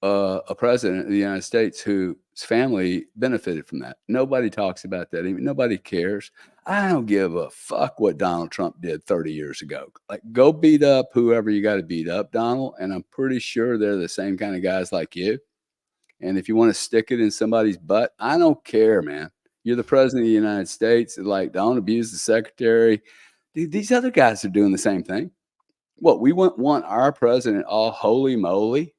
a president of the United States whose family benefited from that. Nobody talks about that. Even nobody cares. I don't give a fuck what Donald Trump did 30 years ago. Like, go beat up whoever you got to beat up, Donald. And I'm pretty sure they're the same kind of guys like you. And if you want to stick it in somebody's butt, I don't care, man. You're the president of the United States. Like, don't abuse the secretary. Dude, these other guys are doing the same thing. What, we want our president all holy moly?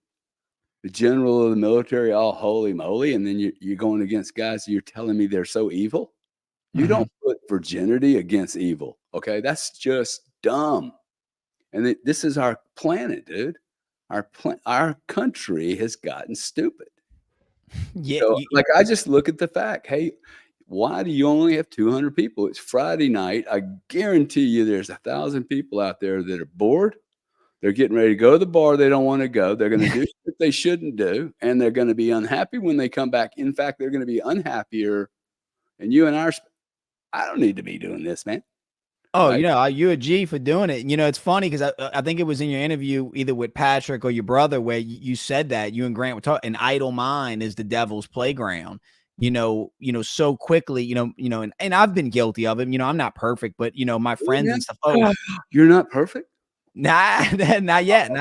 The general of the military, all holy moly, and then you're going against guys you're telling me they're so evil? You don't put virginity against evil, okay? That's just dumb. And this is our planet, dude. Our country has gotten stupid. Yeah, so, I just look at the fact, hey, why do you only have 200 people? It's Friday night. I guarantee you there's 1,000 people out there that are bored. They're getting ready to go to the bar they don't want to go. They're going to do shit they shouldn't do, and they're going to be unhappy when they come back. In fact, they're going to be unhappier. And I don't need to be doing this, man. Oh, you a G for doing it. It's funny because I think it was in your interview either with Patrick or your brother where you said that you and Grant were talking. An idle mind is the devil's playground. So quickly. And I've been guilty of it. I'm not perfect, but my friends and stuff. Oh, you're not perfect. Nah, not yet.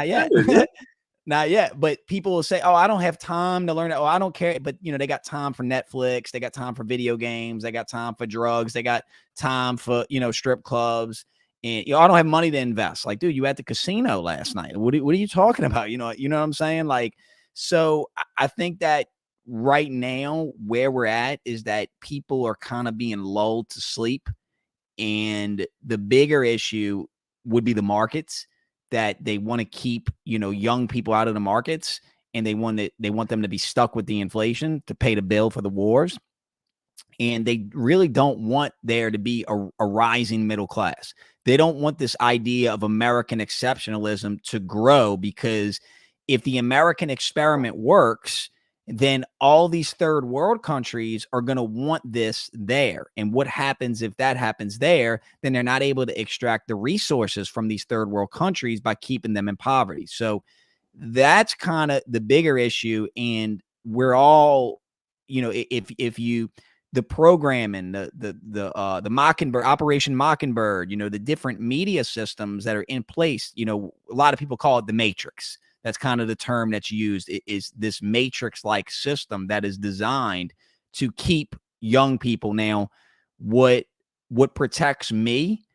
Not yet. But people will say, oh, I don't have time to learn it. Oh, I don't care. But, they got time for Netflix. They got time for video games. They got time for drugs. They got time for, strip clubs. And, I don't have money to invest. Like, dude, you at the casino last night. What are you talking about? You know what I'm saying? Like, so I think that right now where we're at is that people are kind of being lulled to sleep. And the bigger issue would be the markets, that they want to keep, young people out of the markets, and they want them to be stuck with the inflation to pay the bill for the wars. And they really don't want there to be a rising middle class. They don't want this idea of American exceptionalism to grow, because if the American experiment works, then all these third world countries are going to want this there. And what happens if that happens there? Then they're not able to extract the resources from these third world countries by keeping them in poverty. So that's kind of the bigger issue. And we're all, if you, the programming, the Mockingbird, Operation Mockingbird, the different media systems that are in place, a lot of people call it the Matrix. That's kind of the term that's used, is this Matrix-like system that is designed to keep young people. Now, what protects me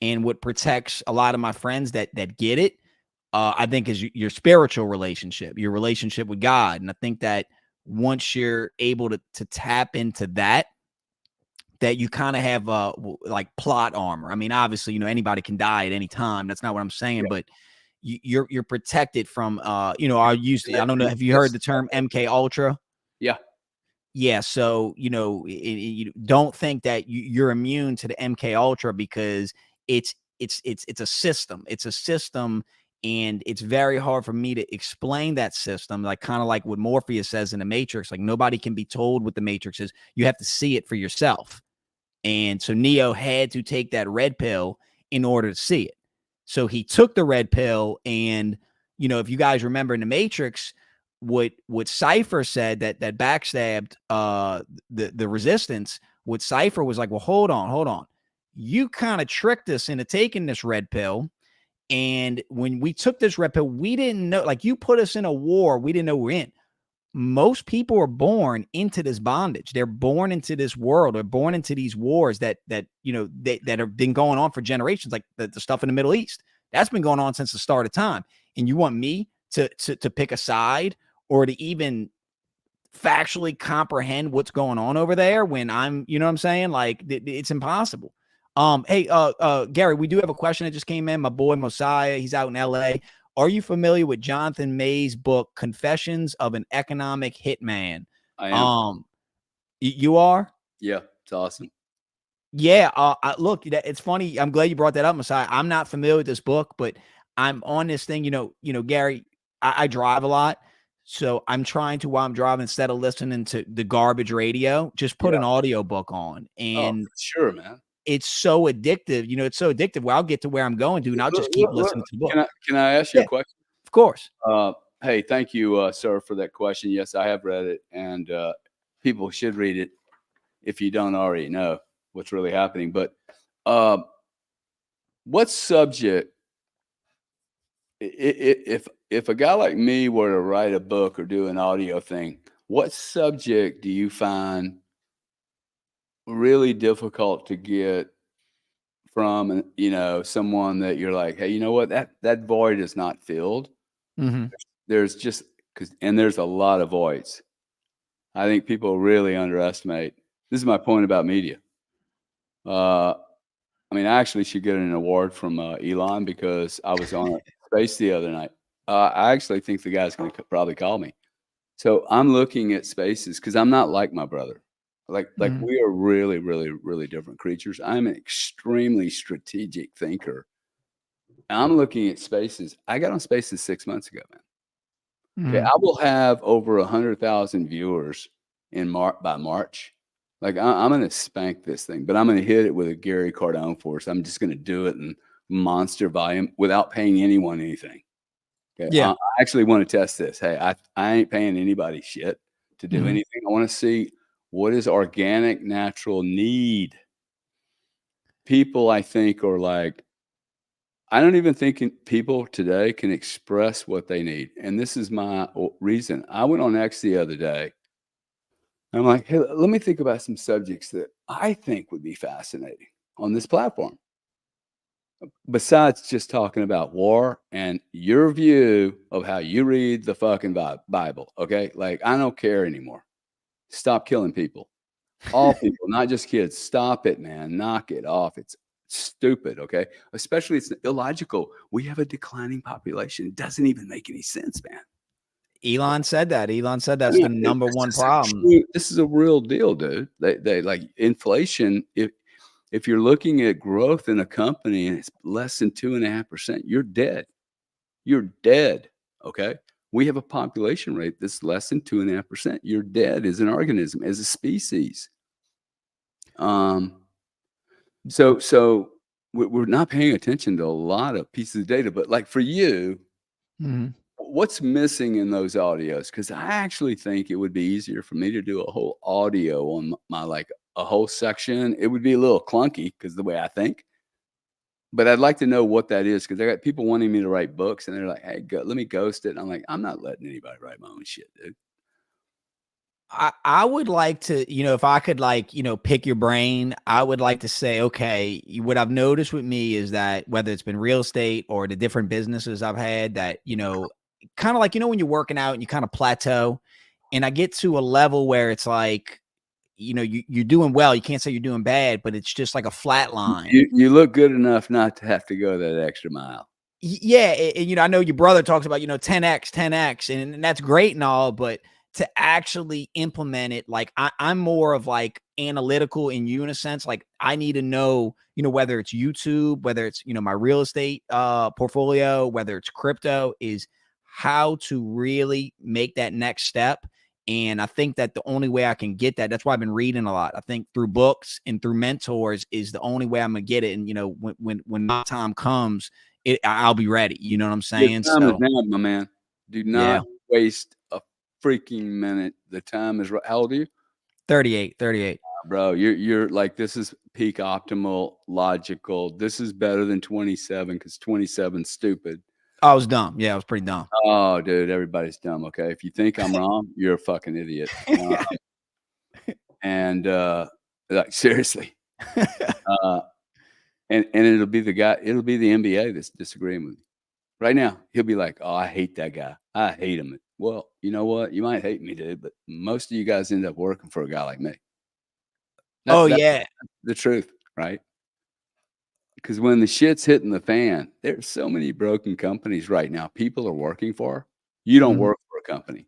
and what protects a lot of my friends that get it, I think, is your spiritual relationship, your relationship with God. And I think that once you're able to tap into that you kind of have like plot armor. I mean, obviously, anybody can die at any time. That's not what I'm saying, Yeah. but you're protected from I don't know, have you heard the term MK Ultra? Yeah. Yeah, so you don't think that you're immune to the MK Ultra, because it's a system. It's a system, and it's very hard for me to explain that system. Like, kind of like what Morpheus says in the Matrix. Like, nobody can be told what the Matrix is. You have to see it for yourself. And so Neo had to take that red pill in order to see it. So he took the red pill, and if you guys remember in the Matrix, what Cypher said, that backstabbed the resistance, what Cypher was like, well, hold on. You kind of tricked us into taking this red pill. And when we took this red pill, we didn't know, like, you put us in a war we didn't know we're in. Most people are born into this bondage. They're born into this world. They're born into these wars that that have been going on for generations, like the stuff in the Middle East. That's been going on since the start of time. And you want me to pick a side, or to even factually comprehend what's going on over there, when I'm, what I'm saying? Like, it's impossible. Hey, Gary, we do have a question that just came in. My boy Mosiah, he's out in LA. Are you familiar with Jonathan May's book, Confessions of an Economic Hitman? I am. You are? Yeah, it's awesome. Yeah. Look, it's funny. I'm glad you brought that up, Messiah. I'm not familiar with this book, but I'm on this thing. Gary, I drive a lot. So I'm trying to, while I'm driving, instead of listening to the garbage radio, just put an audio book on. And sure, man. it's so addictive. It's so addictive. Well, I'll get to where I'm going to, and I'll just keep listening to the book. Can I ask you a question? Of course. Hey, thank you, sir, for that question. Yes, I have read it, and people should read it if you don't already know what's really happening. But what subject, if a guy like me were to write a book or do an audio thing, what subject do you find really difficult to get from, someone that you're like, hey, you know what, that void is not filled? Mm-hmm. There's just and there's a lot of voids. I think people really underestimate. This is my point about media. I actually should get an award from Elon, because I was on space the other night. I actually think the guy's going to probably call me. So I'm looking at spaces, because I'm not like my brother. Like we are really, really, really different creatures. I'm an extremely strategic thinker. And I'm looking at spaces. I got on spaces 6 months ago, man. Okay, I will have over 100,000 viewers by March. Like, I'm going to spank this thing, but I'm going to hit it with a Gary Cardone force. I'm just going to do it in monster volume without paying anyone anything. Okay, Yeah. I actually want to test this. Hey, I ain't paying anybody shit to do anything. I want to see what is organic, natural need. People, I think, are like, I don't even think people today can express what they need. And this is my reason. I went on X the other day. And I'm like, hey, let me think about some subjects that I think would be fascinating on this platform, besides just talking about war and your view of how you read the fucking Bible. Okay. Like, I don't care anymore. Stop killing people. All people, not just kids. Stop it, man. Knock it off. It's stupid. Okay. Especially it's illogical. We have a declining population. It doesn't even make any sense, man. Elon said that. Elon said that's Yeah, the number one problem. this is a real deal, dude. They like inflation. If you're looking at growth in a company and it's less than 2.5%, you're dead. You're dead. Okay. We have a population rate that's less than 2.5%. You're dead as an organism, as a species. So we're not paying attention to a lot of pieces of data, but like for you, Mhm. what's missing in those audios? Because I actually think it would be easier for me to do a whole audio on my like a whole section. It would be a little clunky because the way I think, but I'd like to know what that is because I got people wanting me to write books and they're like, "Hey, let me ghost it." And I'm like, I'm not letting anybody write my own shit, dude. I would like to, if I could like, pick your brain, I would like to say, okay, what I've noticed with me is that whether it's been real estate or the different businesses I've had that, kind of like, when you're working out and you kind of plateau and I get to a level where it's like, you're doing well. You can't say you're doing bad, but it's just like a flat line. You look good enough not to have to go that extra mile. Yeah. And, I know your brother talks about, 10X, 10X, and that's great and all, but to actually implement it, like I'm more of like analytical in you in a sense. Like I need to know, whether it's YouTube, whether it's, my real estate portfolio, whether it's crypto, is how to really make that next step. And I think that the only way I can get that's why I've been reading a lot. I think through books and through mentors is the only way I'm gonna get it. And when my time comes, I'll be ready. You know what I'm Your saying? time is So now, my man. Do yeah, not waste a freaking minute. The time is right. How old are you? 38, 38. Bro, you're like, this is peak optimal, logical. This is better than 27 because 27's stupid. I was dumb. Yeah, I was pretty dumb. Oh, dude, everybody's dumb. Okay. If you think I'm wrong, you're a fucking idiot. And like seriously. Uh and it'll be it'll be the NBA that's disagreeing with you. Right now, he'll be like, "Oh, I hate that guy. I hate him." Well, you know what? You might hate me, dude, but most of you guys end up working for a guy like me. Oh That's yeah. the truth, right? Because when the shit's hitting the fan, there's so many broken companies right now people are working for. You don't Mhm. work for a company.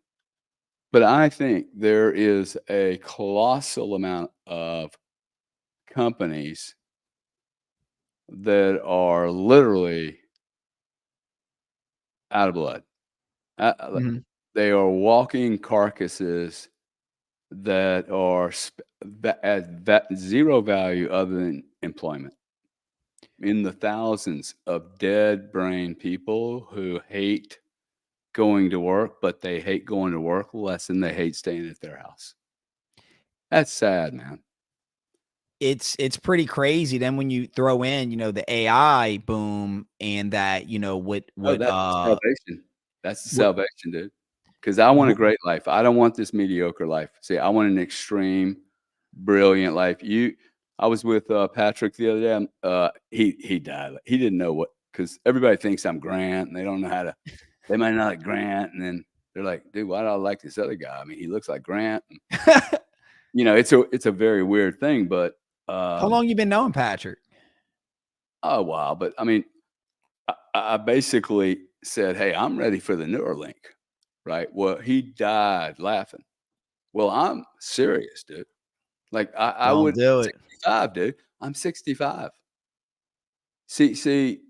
But I think there is a colossal amount of companies that are literally out of blood. Like, Mhm. they are walking carcasses that are at zero value other than employment. In the thousands of dead brain people who hate going to work, but they hate going to work less than they hate staying at their house. That's sad, man. It's pretty crazy. Then when you throw in, the AI boom and that, Oh, that's the salvation. That's the what salvation, dude. Because I want a what great life. I don't want this mediocre life. See, I want an extreme, brilliant life. I was with Patrick the other day. He died. He didn't know what because everybody thinks I'm Grant, and they don't know how to. They might not like Grant, and then they're like, "Dude, why do I like this other guy? I mean, he looks like Grant." And, it's a very weird thing, but How long you been knowing Patrick? oh wow. But I mean, I basically said, "Hey, I'm ready for the Neuralink." Right? Well, he died laughing. Well, I'm serious, dude. Like I Don't would do it. 65, dude. I'm 65. See,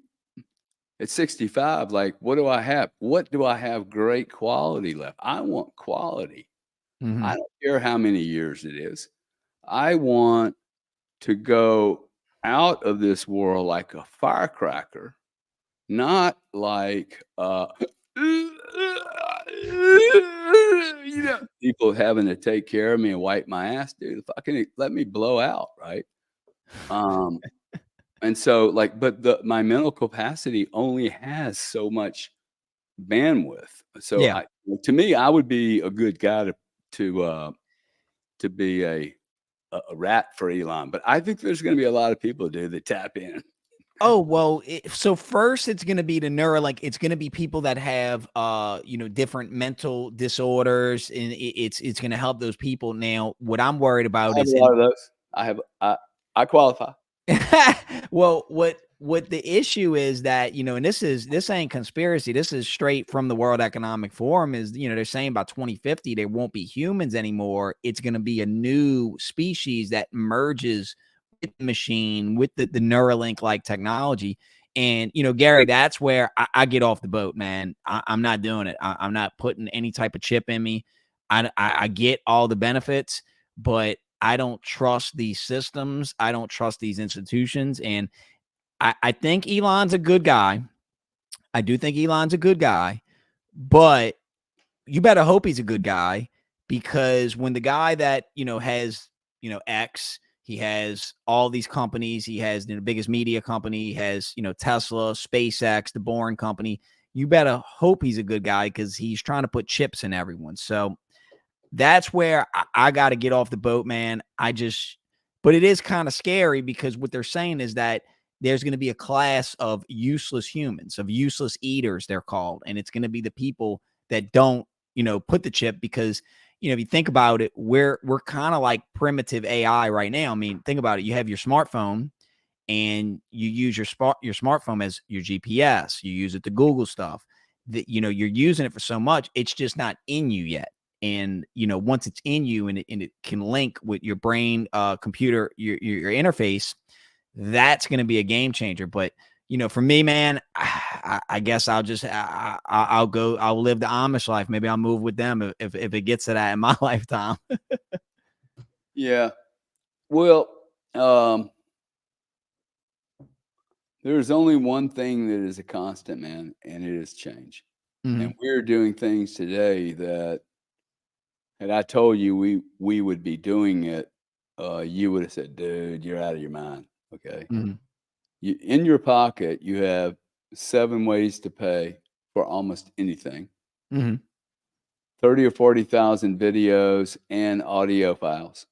at 65, like what do I have? What do I have great quality left? I want quality. I Mhm. don't care how many years it is. I want to go out of this world like a firecracker, not like people having to take care of me and wipe my ass, dude. If I can let me blow out, right? Um, and so like, but my mental capacity only has so much bandwidth. So Yeah. to me, I would be a good guy to to be a rat for Elon. But I think there's going to be a lot of people, dude, that tap in. Oh, well, so first it's gonna be the Neuralink. It's gonna be people that have, different mental disorders, and it's gonna help those people. Now, what I'm worried I about have a is lot of those. I qualify. Well, what the issue is that, you know, and this ain't conspiracy. This is straight from the World Economic Forum. Is, you know, they're saying by 2050 there won't be humans anymore. It's going to be a new species that merges with the machine, with the Neuralink like technology. And, you know, Gary, that's where I get off the boat, man. I'm not doing it. I'm not putting any type of chip in me. I get all the benefits, but I don't trust these systems. I don't trust these institutions. And I think Elon's a good guy. I do think Elon's a good guy, but you better hope he's a good guy, because when the guy that, you know, has, you know, X, he has all these companies, he has the biggest media company, he has, you know, Tesla, SpaceX, the Boring Company. You better hope he's a good guy, because he's trying to put chips in everyone. So that's where I got to get off the boat, man. But it is kind of scary, because what they're saying is that there's going to be a class of useless humans, of useless eaters, they're called. And it's going to be the people that don't, you know, put the chip, because, you know, if you think about it, we're kind of like primitive AI right now. I mean, think about it. You have your smartphone, and you use your smartphone as your GPS. You use it to Google stuff. That, you know, you're using it for so much, it's just not in you yet. And, you know, once it's in you, and it can link with your brain, computer, your interface, that's going to be a game changer. But, you know, for me, man, I guess I'll just I'll live the Amish life. Maybe I'll move with them if it gets to that in my lifetime. Yeah. Well, there's only one thing that is a constant, man, and it is change. And we're doing things today that, had I told you we would be doing it, you would have said, "Dude, you're out of your mind." Okay. Mhm. In your pocket, you have 7 ways to pay for almost anything. Mhm. 30 or 40,000 videos and audio files.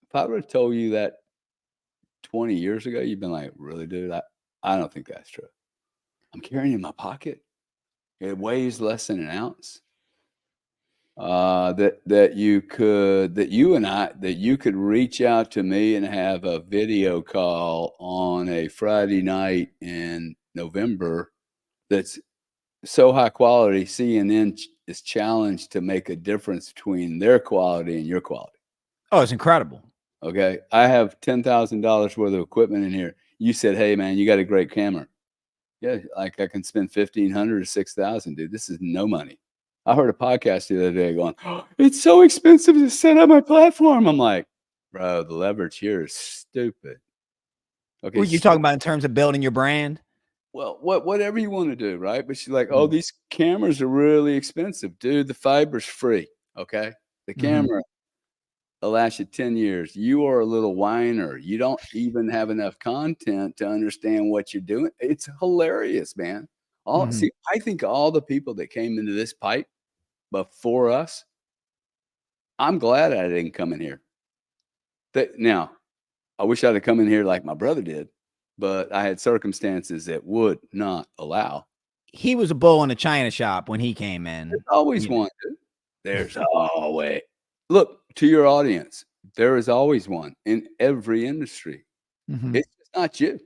If I would have told you that 20 years ago, you'd been like, "Really, dude? I don't think that's true." I'm carrying it in my pocket. It weighs less than an ounce. That you could reach out to me and have a video call on a Friday night in November that's so high quality, CNN is challenged to make a difference between their quality and your quality. Oh, it's incredible. Okay. I have $10,000 worth of equipment in here. You said, "Hey man, you got a great camera." Yeah, like I can spend 1,500 or 6,000, dude. This is no money. I heard a podcast the other day going, "Oh, it's so expensive to set up my platform." I'm like, bro, the leverage here is stupid. Okay, Were you talking about in terms of building your brand? well, whatever you want to do, right? But she's like, "Oh, Mhm. these cameras are really expensive, dude. The fiber's free." Okay, the Mhm. camera will last you 10 years. You are a little whiner. You don't even have enough content to understand what you're doing. It's hilarious, man. Mhm. I think all the people that came into this pipe before us, I'm glad I didn't come in here. Now, I wish I'd have come in here like my brother did, but I had circumstances that would not allow. He was a bull in a china shop when he came There's in. always You know. one, dude. There's always Look, to your audience, there is always one in every industry. Mhm. It's just not you.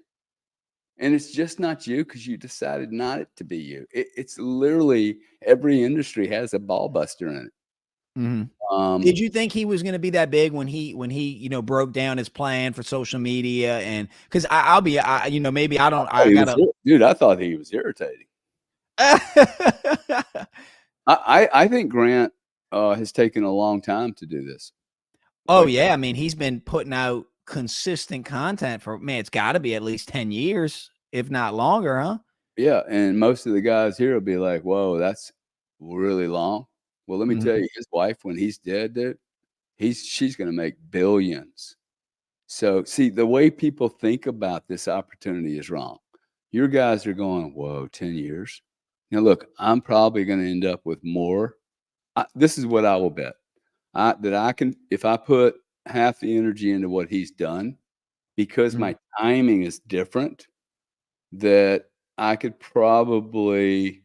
And it's just not you because you decided not it to be you. It's literally every industry has a ball buster in it. Mhm. Um, Did you think he was gonna be that big when you know, broke down his plan for social media? And 'cause I'll be you know, maybe I don't thought I he was gotta dude, I thought he was irritating. I think Grant, has taken a long time to do this. Oh, Quite yeah, I mean, he's been putting out consistent content for, man, it's gotta be at least 10 years, if not longer, huh? Yeah, and most of the guys here will be like, "Whoa, that's really long." Well, let me tell Mhm. you, his wife, when he's dead, dude, she's gonna make billions. So, see, the way people think about this opportunity is wrong. Your guys are going, "Whoa, 10 years?" Now, look, I'm probably gonna end up with more. This is what I will bet. That I can, if I put half the energy into what he's done, because Mhm. my timing is different, that I could probably,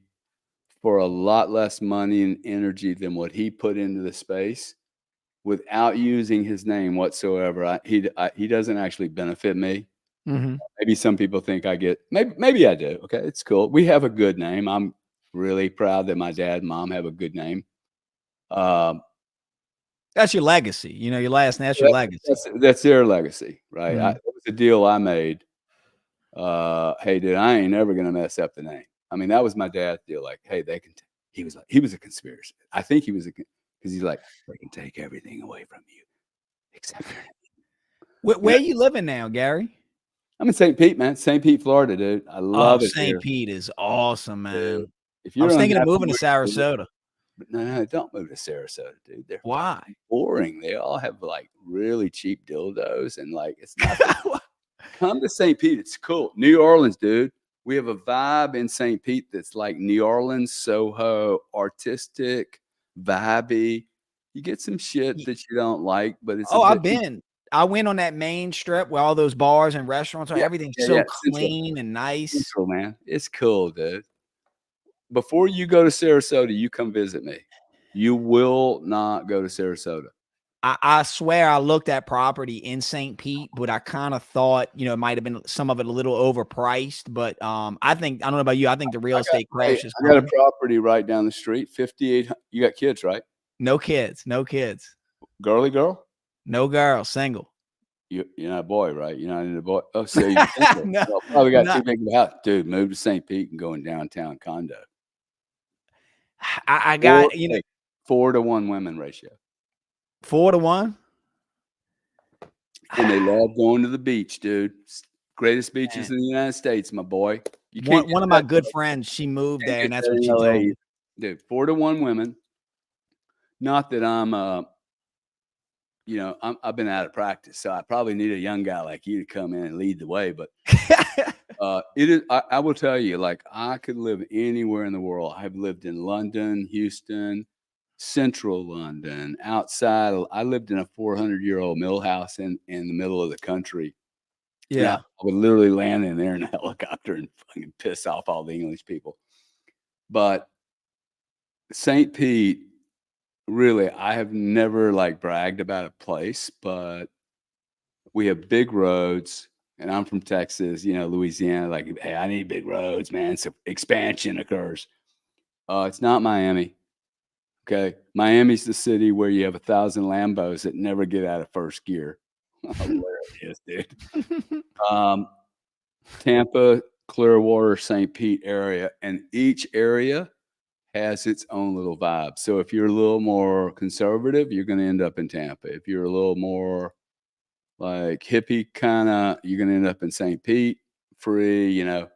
for a lot less money and energy than what he put into the space, without using his name whatsoever. He doesn't actually benefit me. Maybe some people think I get, maybe I do. Okay. It's cool. We have a good name. I'm really proud that my dad and mom have a good name. Um, That's your legacy. You know, your last name, that's your legacy. that's their legacy, right? Mhm. It was a deal I made. Hey, dude, I ain't never gonna mess up the name. I mean, that was my dad's deal. Like, hey, they can. He was a conspiracy. I think he was because he's like, they can take everything away from you except your name. Where you living now, Gary? I'm in St. Pete, man. St. Pete, Florida, dude. I Oh, love it St. here. Pete is awesome, Dude. man. If I you're was thinking of unhappy moving to where you live, Sarasota. no, don't move to Sarasota, dude. They're Why? fucking boring. They all have like really cheap dildos and like it's nothing. Come to St. Pete. It's cool. New Orleans, dude. We have a vibe in St. Pete that's like New Orleans, Soho, artistic, vibey. You get some shit that you don't like, but it's a Oh, I've bit. been. I went on that main strip where all those bars and restaurants are. Yeah, Everything's yeah, so yeah. Central, clean and nice. Central, man. It's cool, dude. Before you go to Sarasota, you come visit me. You will not go to Sarasota. I swear I looked at property in St. Pete, but I kind of thought, you know, it might have been some of it a little overpriced. But I think I don't know about you. I think the real estate crash is I got a coming. property right down the street. 58. You got kids, right? No kids, no kids, Girly girl. no girl, single. You're not a boy, right? You're not into boy. Oh, so you're single. No, Well, probably got not. too big of a house, dude. Move to St. Pete and go in downtown condo. I got, you know, 4-to-1 women ratio, 4-1. and they love going to the beach, dude. Greatest beaches Man. in the United States, my boy. You can't get One of my that. good friends, she moved Can't there, get and that's that what in she told LA, me. dude. 4-to-1 women. Not that I'm you know, I've been out of practice, so I probably need a young guy like you to come in and lead the way. But it is. I will tell you, like I could live anywhere in the world. I've lived in London, Houston, Central London, outside. I lived in a 400-year-old mill house in the middle of the country. Yeah, Yeah. I would literally land in there in a helicopter and fucking piss off all the English people. But St. Pete. Really, I have never like bragged about a place, but we have big roads, and I'm from Texas, you know, Louisiana. Like, hey, I need big roads, man. So expansion occurs. It's not Miami. Okay, Miami's the city where you have 1,000 Lambos that never get out of first gear. Hilarious, dude. Tampa, Clearwater, St. Pete area, and each area has its own little vibe. So if you're a little more conservative, you're going to end up in Tampa. If you're a little more like hippie kind of, you're going to end up in St. Pete. Free, you know,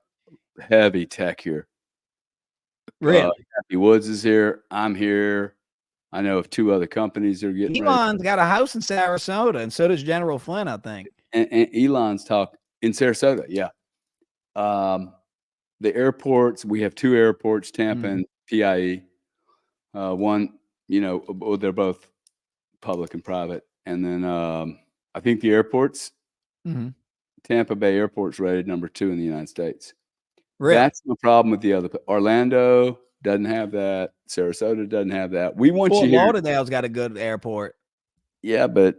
heavy tech here. Really? Happy Woods is here. I'm here. I know of 2 other companies that are getting ready. Elon's got a house in Sarasota, and so does General Flynn, I think. And Elon's talk in Sarasota. Yeah. The airports, we have 2 airports, Tampa and PIE. One, you know, they're both public and private. And then I think the airports, Tampa Bay Airport's rated number 2 in the United States. Really? That's the problem with the other. Orlando doesn't have that. Sarasota doesn't have that. We want Fort you here. Lauderdale's got a good airport. Yeah, but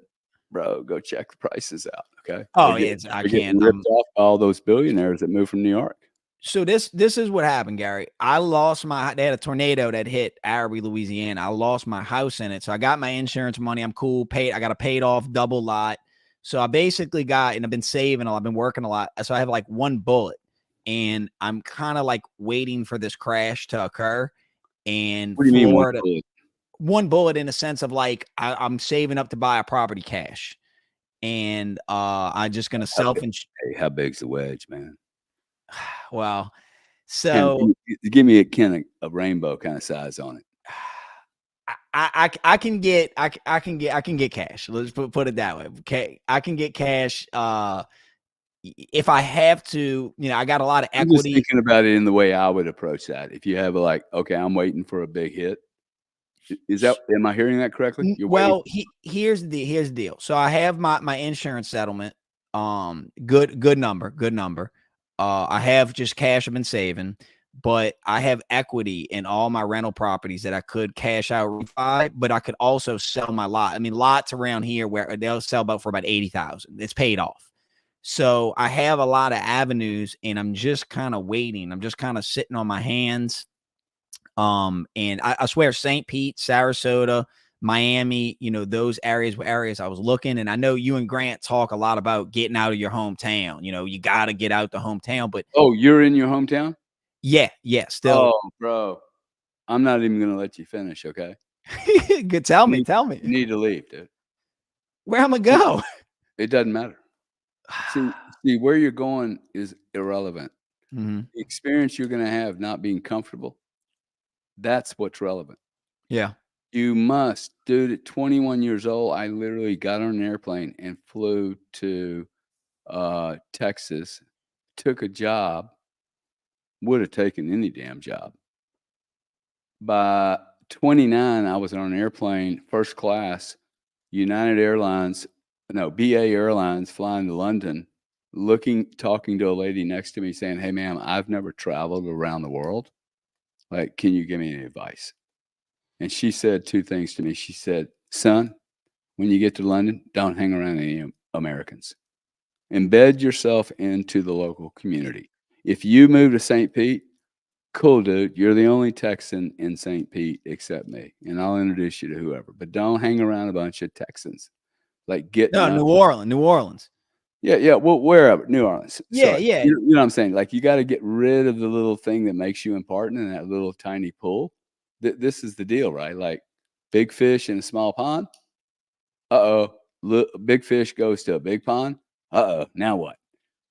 bro, go check the prices out. Okay. Oh, yeah, I They're can't. getting ripped off by all those billionaires that moved from New York. So this is what happened, Gary. I lost they had a tornado that hit Araby, Louisiana. I lost my house in it. So I got my insurance money. I'm cool. I got a paid off double lot. So I basically got, and I've been saving a lot. I've been working a lot. So I have like one bullet, and I'm kind of like waiting for this crash to occur. And What do you mean one Florida, bullet? one bullet in the sense of like, I'm saving up to buy a property cash. And I'm just going to Hey, how big's the wedge, man? Well, so give me a rainbow kind of size on it. I can get cash. Let's put it that way. Okay, I can get cash. If I have to, you know, I got a lot of equity. I'm just thinking about it in the way I would approach that. If you have like, okay, I'm waiting for a big hit. Am I hearing that correctly? Well, here's the deal. So I have my insurance settlement. Good number. I have just cash I've been saving, but I have equity in all my rental properties that I could cash out refi, but I could also sell my lot. I mean, lots around here where they'll sell for about 80,000. It's paid off. So I have a lot of avenues, and I'm just kind of waiting. I'm just kind of sitting on my hands. And I swear, St. Pete, Sarasota, Miami, those areas were areas I was looking. And I know you and Grant talk a lot about getting out of your hometown. You got to get out the hometown. But Oh, you're in your hometown? yeah, still. Oh, bro, I'm not even gonna let you finish, okay? Good. Tell You me, need tell me. you need to leave, dude. Where I'm gonna go. It doesn't matter. See, where you're going is irrelevant. Mhm. The experience you're gonna have not being comfortable, that's what's relevant. Yeah. You must. Dude, at 21 years old, I literally got on an airplane and flew to, Texas, took a job, would have taken any damn job. By 29, I was on an airplane, first class, United Airlines no, BA Airlines flying to London, talking to a lady next to me saying, "Hey, ma'am, I've never traveled around the world. Like, can you give me any advice?" And she said 2 things to me. She said, "Son, when you get to London, don't hang around any Americans. Embed yourself into the local community. If you move to St. Pete, cool, dude. You're the only Texan in St. Pete except me, and I'll introduce you to whoever. But don't hang around a bunch of Texans. Like, get No, known." New Orleans, New Orleans. Yeah. Well, wherever, New Orleans. Yeah, Sorry, yeah. you know what I'm saying. Like, you got to get rid of the little thing that makes you important in that little tiny pool. This is the deal, right? Like, big fish in a small pond. Uh oh, big fish goes to a big pond. Uh oh, now what?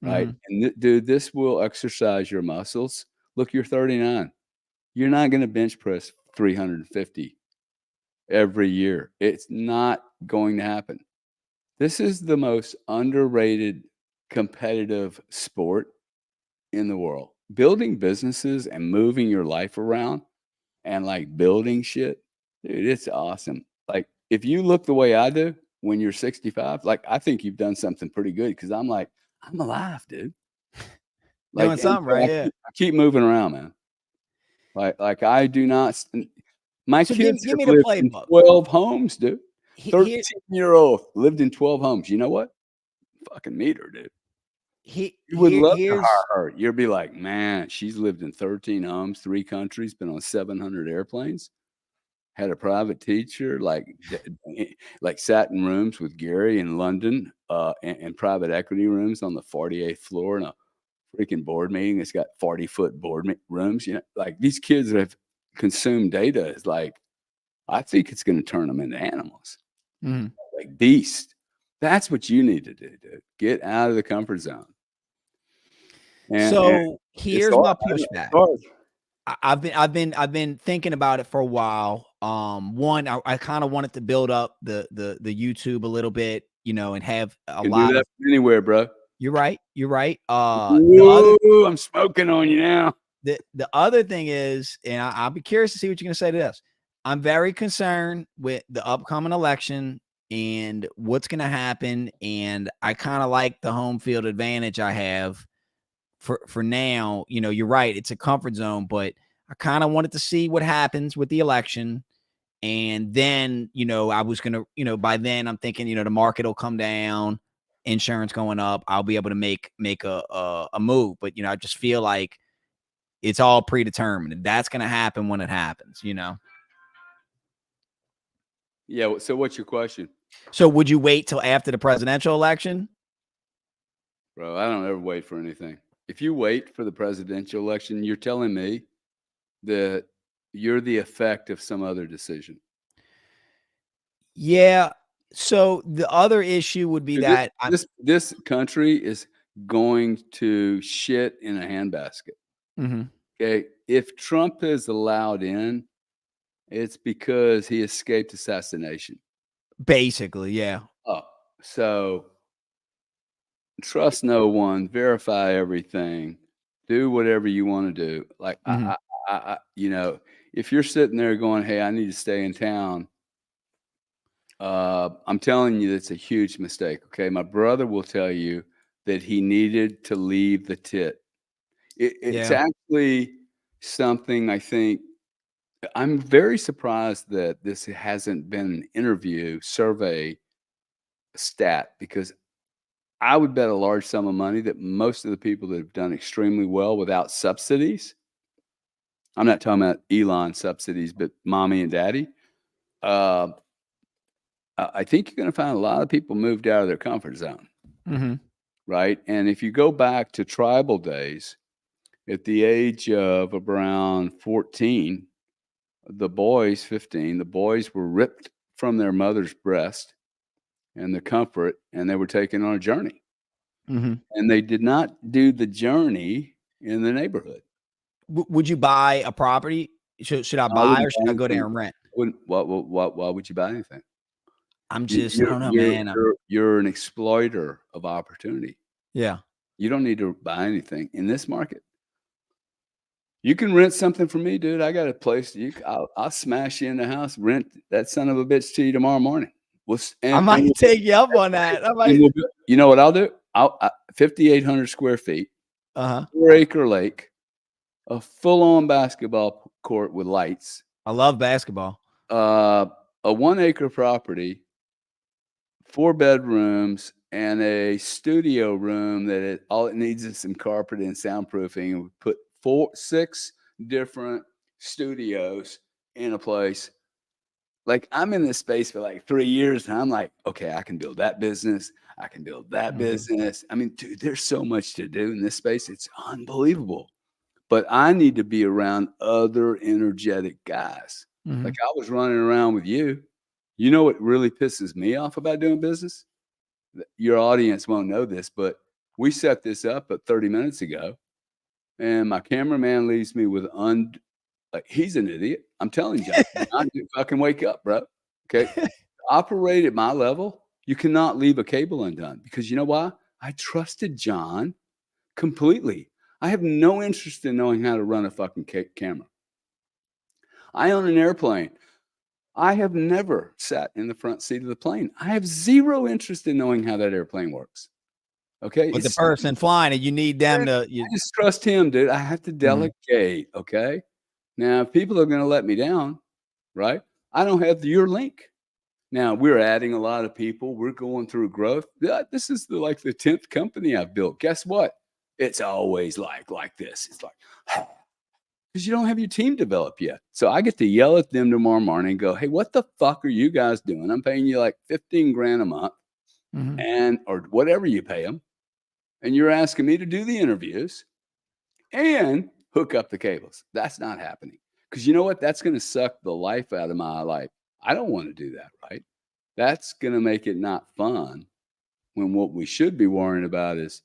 Right? Mhm. And dude, this will exercise your muscles. Look, you're 39. You're not going to bench press 350 every year. It's not going to happen. This is the most underrated competitive sport in the world. Building businesses and moving your life around and like building shit, dude, it's awesome. Like, if you look the way I do when you're 65, like, I think you've done something pretty good because I'm like, I'm alive, dude. Like, Doing and something so right, yeah. I keep moving around, man. Like I do not. My So give kids give have me the lived in playbook. 12 homes, dude. Here 13-year-old lived in 12 homes. You know what? Fucking meet her, dude. You would here love to here's hire her. You'd be like, "Man, she's lived in 13 homes, 3 countries, been on 700 airplanes, had a private teacher, like sat in rooms with Gary in London, and private equity rooms on the 48th floor in a freaking board meeting. It's got 40-foot rooms, like, these kids that have consumed data is like, I think it's gonna turn them into animals, Mhm. like beast. That's what you need to do, dude. Get out of the comfort zone. And So it's here's hard, my I know, it's pushback. hard. I've been thinking about it for a while. One, I kind of wanted to build up the YouTube a little bit, and have a Can do lot that of. from anywhere, bro. You're right. You're right. Whoa, I'm smoking on you now. The other thing is, and I'll be curious to see what you're going to say to this. I'm very concerned with the upcoming election and what's going to happen. And I kind of like the home field advantage I have for now. You're right. It's a comfort zone, but I kind of wanted to see what happens with the election. And then, I was going to, by then I'm thinking, the market will come down, insurance going up. I'll be able to make a move. But, I just feel like it's all predetermined. And that's going to happen when it happens. Yeah, so what's your question? So would you wait till after the presidential election? Bro, I don't ever wait for anything. If you wait for the presidential election, you're telling me that you're the effect of some other decision. Yeah. So the other issue would be Dude, that I this country is going to shit in a handbasket. Mhm. Okay. If Trump is allowed in, it's because he escaped assassination. Basically, yeah. Oh, so trust no one, verify everything, do whatever you want to do. Like, Mhm. if you're sitting there going, "Hey, I need to stay in town," I'm telling you, that's a huge mistake. Okay, my brother will tell you that he needed to leave the tit. It's Yeah. actually something I think. I'm very surprised that this hasn't been an interview survey stat because I would bet a large sum of money that most of the people that have done extremely well without subsidies, I'm not talking about Elon subsidies, but mommy and daddy, uh, I think you're going to find a lot of people moved out of their comfort zone, right? And if you go back to tribal days, at the age of around 14, the boys, 15, the boys were ripped from their mother's breast and the comfort, and they were taken on a journey. And they did not do the journey in the neighborhood. Would you buy a property? Should I buy or should I go there and rent? Why would you buy anything? I'm just, I don't know, man. You're an exploiter of opportunity. Yeah. You don't need to buy anything in this market. You can rent something from me, dude. I got a place. I'll smash you in the house, rent that son of a bitch to you tomorrow morning. I might take you up on that. You know what I'll do? 5,800 square feet, 4-acre lake, a full-on basketball court with lights. I love basketball. A 1-acre property, 4 bedrooms, and a studio room that all it needs is some carpet and soundproofing. And we put 6 different studios in a place. Like, I'm in this space for like 3 years, and I'm like, okay, I can build that business. I can build that business. I mean, dude, there's so much to do in this space. It's unbelievable. But I need to be around other energetic guys. Like, I was running around with you. You know what really pisses me off about doing business? Your audience won't know this, but we set this up 30 minutes ago, and my cameraman leaves me with like, he's an idiot. I'm telling you, I fucking wake up, bro. Okay. Operate at my level, you cannot leave a cable undone, because you know why? I trusted John completely. I have no interest in knowing how to run a fucking camera. I own an airplane. I have never sat in the front seat of the plane. I have zero interest in knowing how that airplane works. Okay. But the person flying it, you need them to. I just trust him, dude. I have to delegate. Okay. Now, if people are going to let me down, right? I don't have your link. Now, we're adding a lot of people. We're going through growth. This is like the 10th company I've built. Guess what? It's always like this. It's like, because you don't have your team developed yet. So I get to yell at them tomorrow morning and go, hey, what the fuck are you guys doing? I'm paying you like 15 grand a month or whatever you pay them. And you're asking me to do the interviews and hook up the cables. That's not happening. Because you know what? That's going to suck the life out of my life. I don't want to do that, right? That's going to make it not fun, when what we should be worrying about is,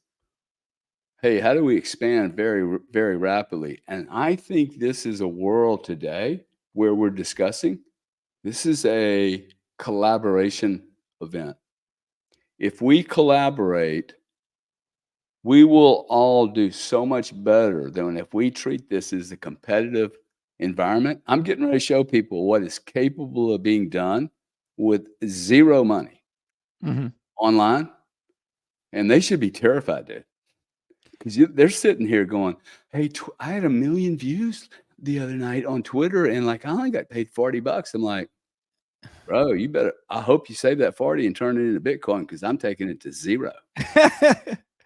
hey, how do we expand very, very rapidly? And I think this is a world today where we're discussing, this is a collaboration event. If we collaborate, we will all do so much better than if we treat this as a competitive environment. I'm getting ready to show people what is capable of being done with zero money online. And they should be terrified, dude. Because they're sitting here going, hey, I had 1 million views the other night on Twitter, and like, I only got paid $40. I'm like, bro, you better, I hope you save that 40 and turn it into Bitcoin, because I'm taking it to zero.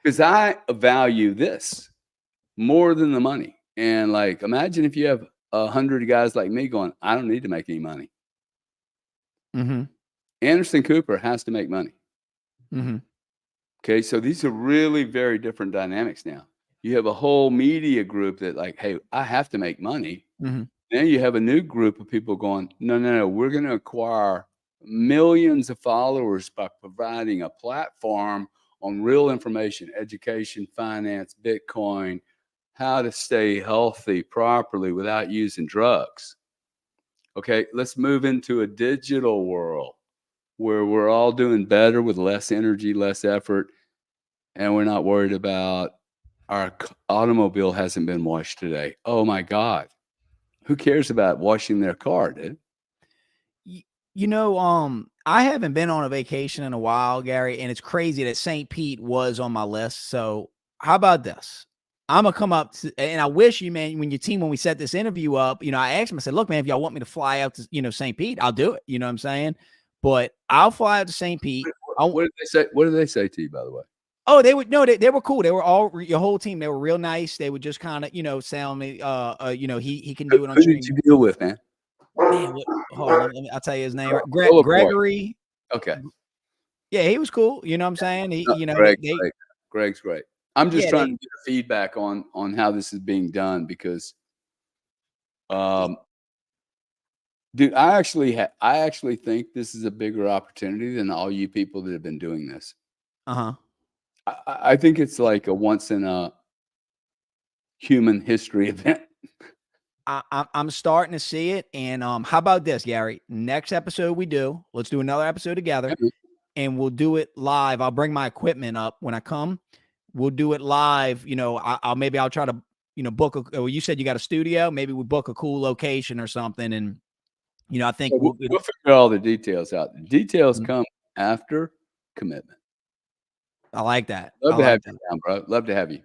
Because I value this more than the money. And like, imagine if you have 100 guys like me going, I don't need to make any money. Anderson Cooper has to make money. Okay, so these are really very different dynamics now. You have a whole media group that like, hey, I have to make money. Then you have a new group of people going, no, we're going to acquire millions of followers by providing a platform on real information, education, finance, Bitcoin, how to stay healthy properly without using drugs. Okay, let's move into a digital world where we're all doing better with less energy, less effort, and we're not worried about our automobile hasn't been washed today. Oh my God. Who cares about washing their car, dude? You know, I haven't been on a vacation in a while, Gary, and it's crazy that St. Pete was on my list. So how about this? I'm gonna come up to, and I wish you, man, when we set this interview up, you know, I asked him, I said, look, man, if y'all want me to fly out to, you know, St. Pete, I'll do it. You know what I'm saying? But I'll fly out to St. Pete. What did they say? What did they say to you, by the way? Oh, they would no, they were cool. They were all your whole team. They were real nice. They would just kind of, sound me, he can do it on Who did stream. you deal with, man? Man, what hold on, I'll tell you his name. Full report. Gregory. Okay. Yeah, he was cool. You know what I'm saying? He, No, Greg's great. I'm just yeah, trying to get feedback on how this is being done because, dude, I actually think this is a bigger opportunity than all you people that have been doing this. Uh-huh. I think it's like a once in a human history event. I'm starting to see it. And how about this, Gary? Next episode let's do another episode together, and we'll do it live. I'll bring my equipment up when I come. We'll do it live. I'll try to, book you said you got a studio. Maybe we book a cool location or something. And, I think we'll figure all the details out. The details come after commitment. I like that. Love to have you down, bro. Love to have you.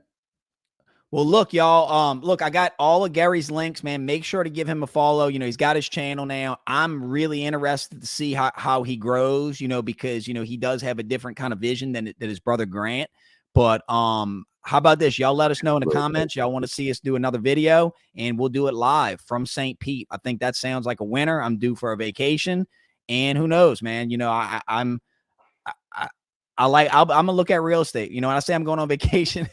Well, look, y'all. Look, I got all of Gary's links, man. Make sure to give him a follow. He's got his channel now. I'm really interested to see how he grows, because he does have a different kind of vision than his brother Grant. But how about this? Y'all let us know in the comments. Y'all want to see us do another video, and we'll do it live from St. Pete. I think that sounds like a winner. I'm due for a vacation, and who knows, man? I'm gonna look at real estate. When I say I'm going on vacation,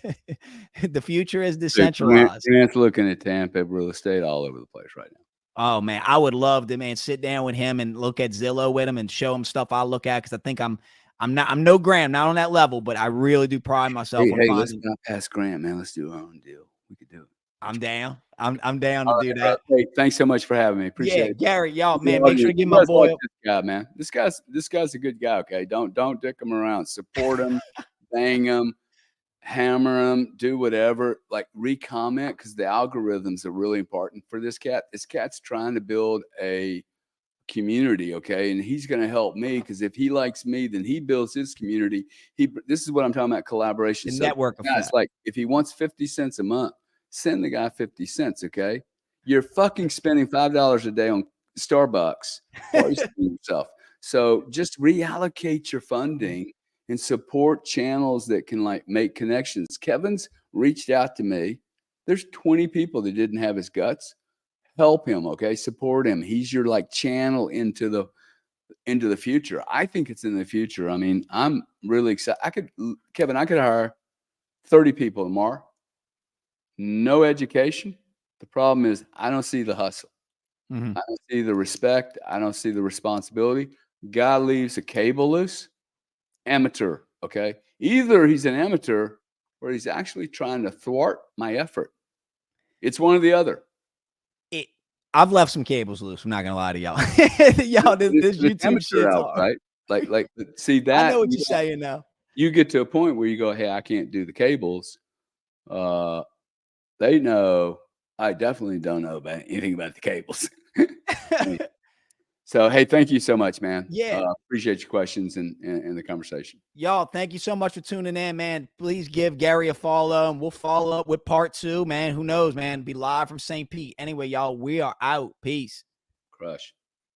the future is decentralized. Grant's looking at Tampa real estate all over the place right now. Oh man, I would love to, man, sit down with him and look at Zillow with him and show him stuff I look at, because I think I'm no Grant, not on that level, but I really do pride myself on finding. Let's not pass Grant, man. Let's do our own deal. We could do it. I'm down. I'm down to do that. Hey, thanks so much for having me. Appreciate it. Gary, y'all, man, make sure to give my boy this guy, man. This guy's a good guy. Okay, don't dick him around. Support him, bang him, hammer him, do whatever. Like re-comment, because the algorithms are really important for this cat. This cat's trying to build a community, okay, and he's going to help me, because if he likes me, then he builds his community. This is what I'm talking about, collaboration. The network effect. Guys, like if he wants 50 cents a month, send the guy 50 cents, okay? You're fucking spending $5 a day on Starbucks yourself. So just reallocate your funding and support channels that can like make connections. Kevin's reached out to me. There's 20 people that didn't have his guts. Help him, okay? Support him. He's your like channel into the future. I think it's in the future. I mean, I'm really excited. Kevin, I could hire 30 people tomorrow. No education. The problem is I don't see the hustle. I don't see the respect. I don't see the responsibility. Guy leaves a cable loose. Amateur, okay? Either he's an amateur or he's actually trying to thwart my effort. It's one or the other. I've left some cables loose. I'm not gonna lie to y'all. Y'all, this YouTube shit's out, right? Like, see that? I know what you're saying now. You get to a point where you go, "Hey, I can't do the cables." They know. I definitely don't know about anything about the cables. So, hey, thank you so much, man. Yeah. Appreciate your questions and the conversation. Y'all, thank you so much for tuning in, man. Please give Gary a follow, and we'll follow up with part 2, man. Who knows, man? Be live from St. Pete. Anyway, y'all, we are out. Peace. Crush.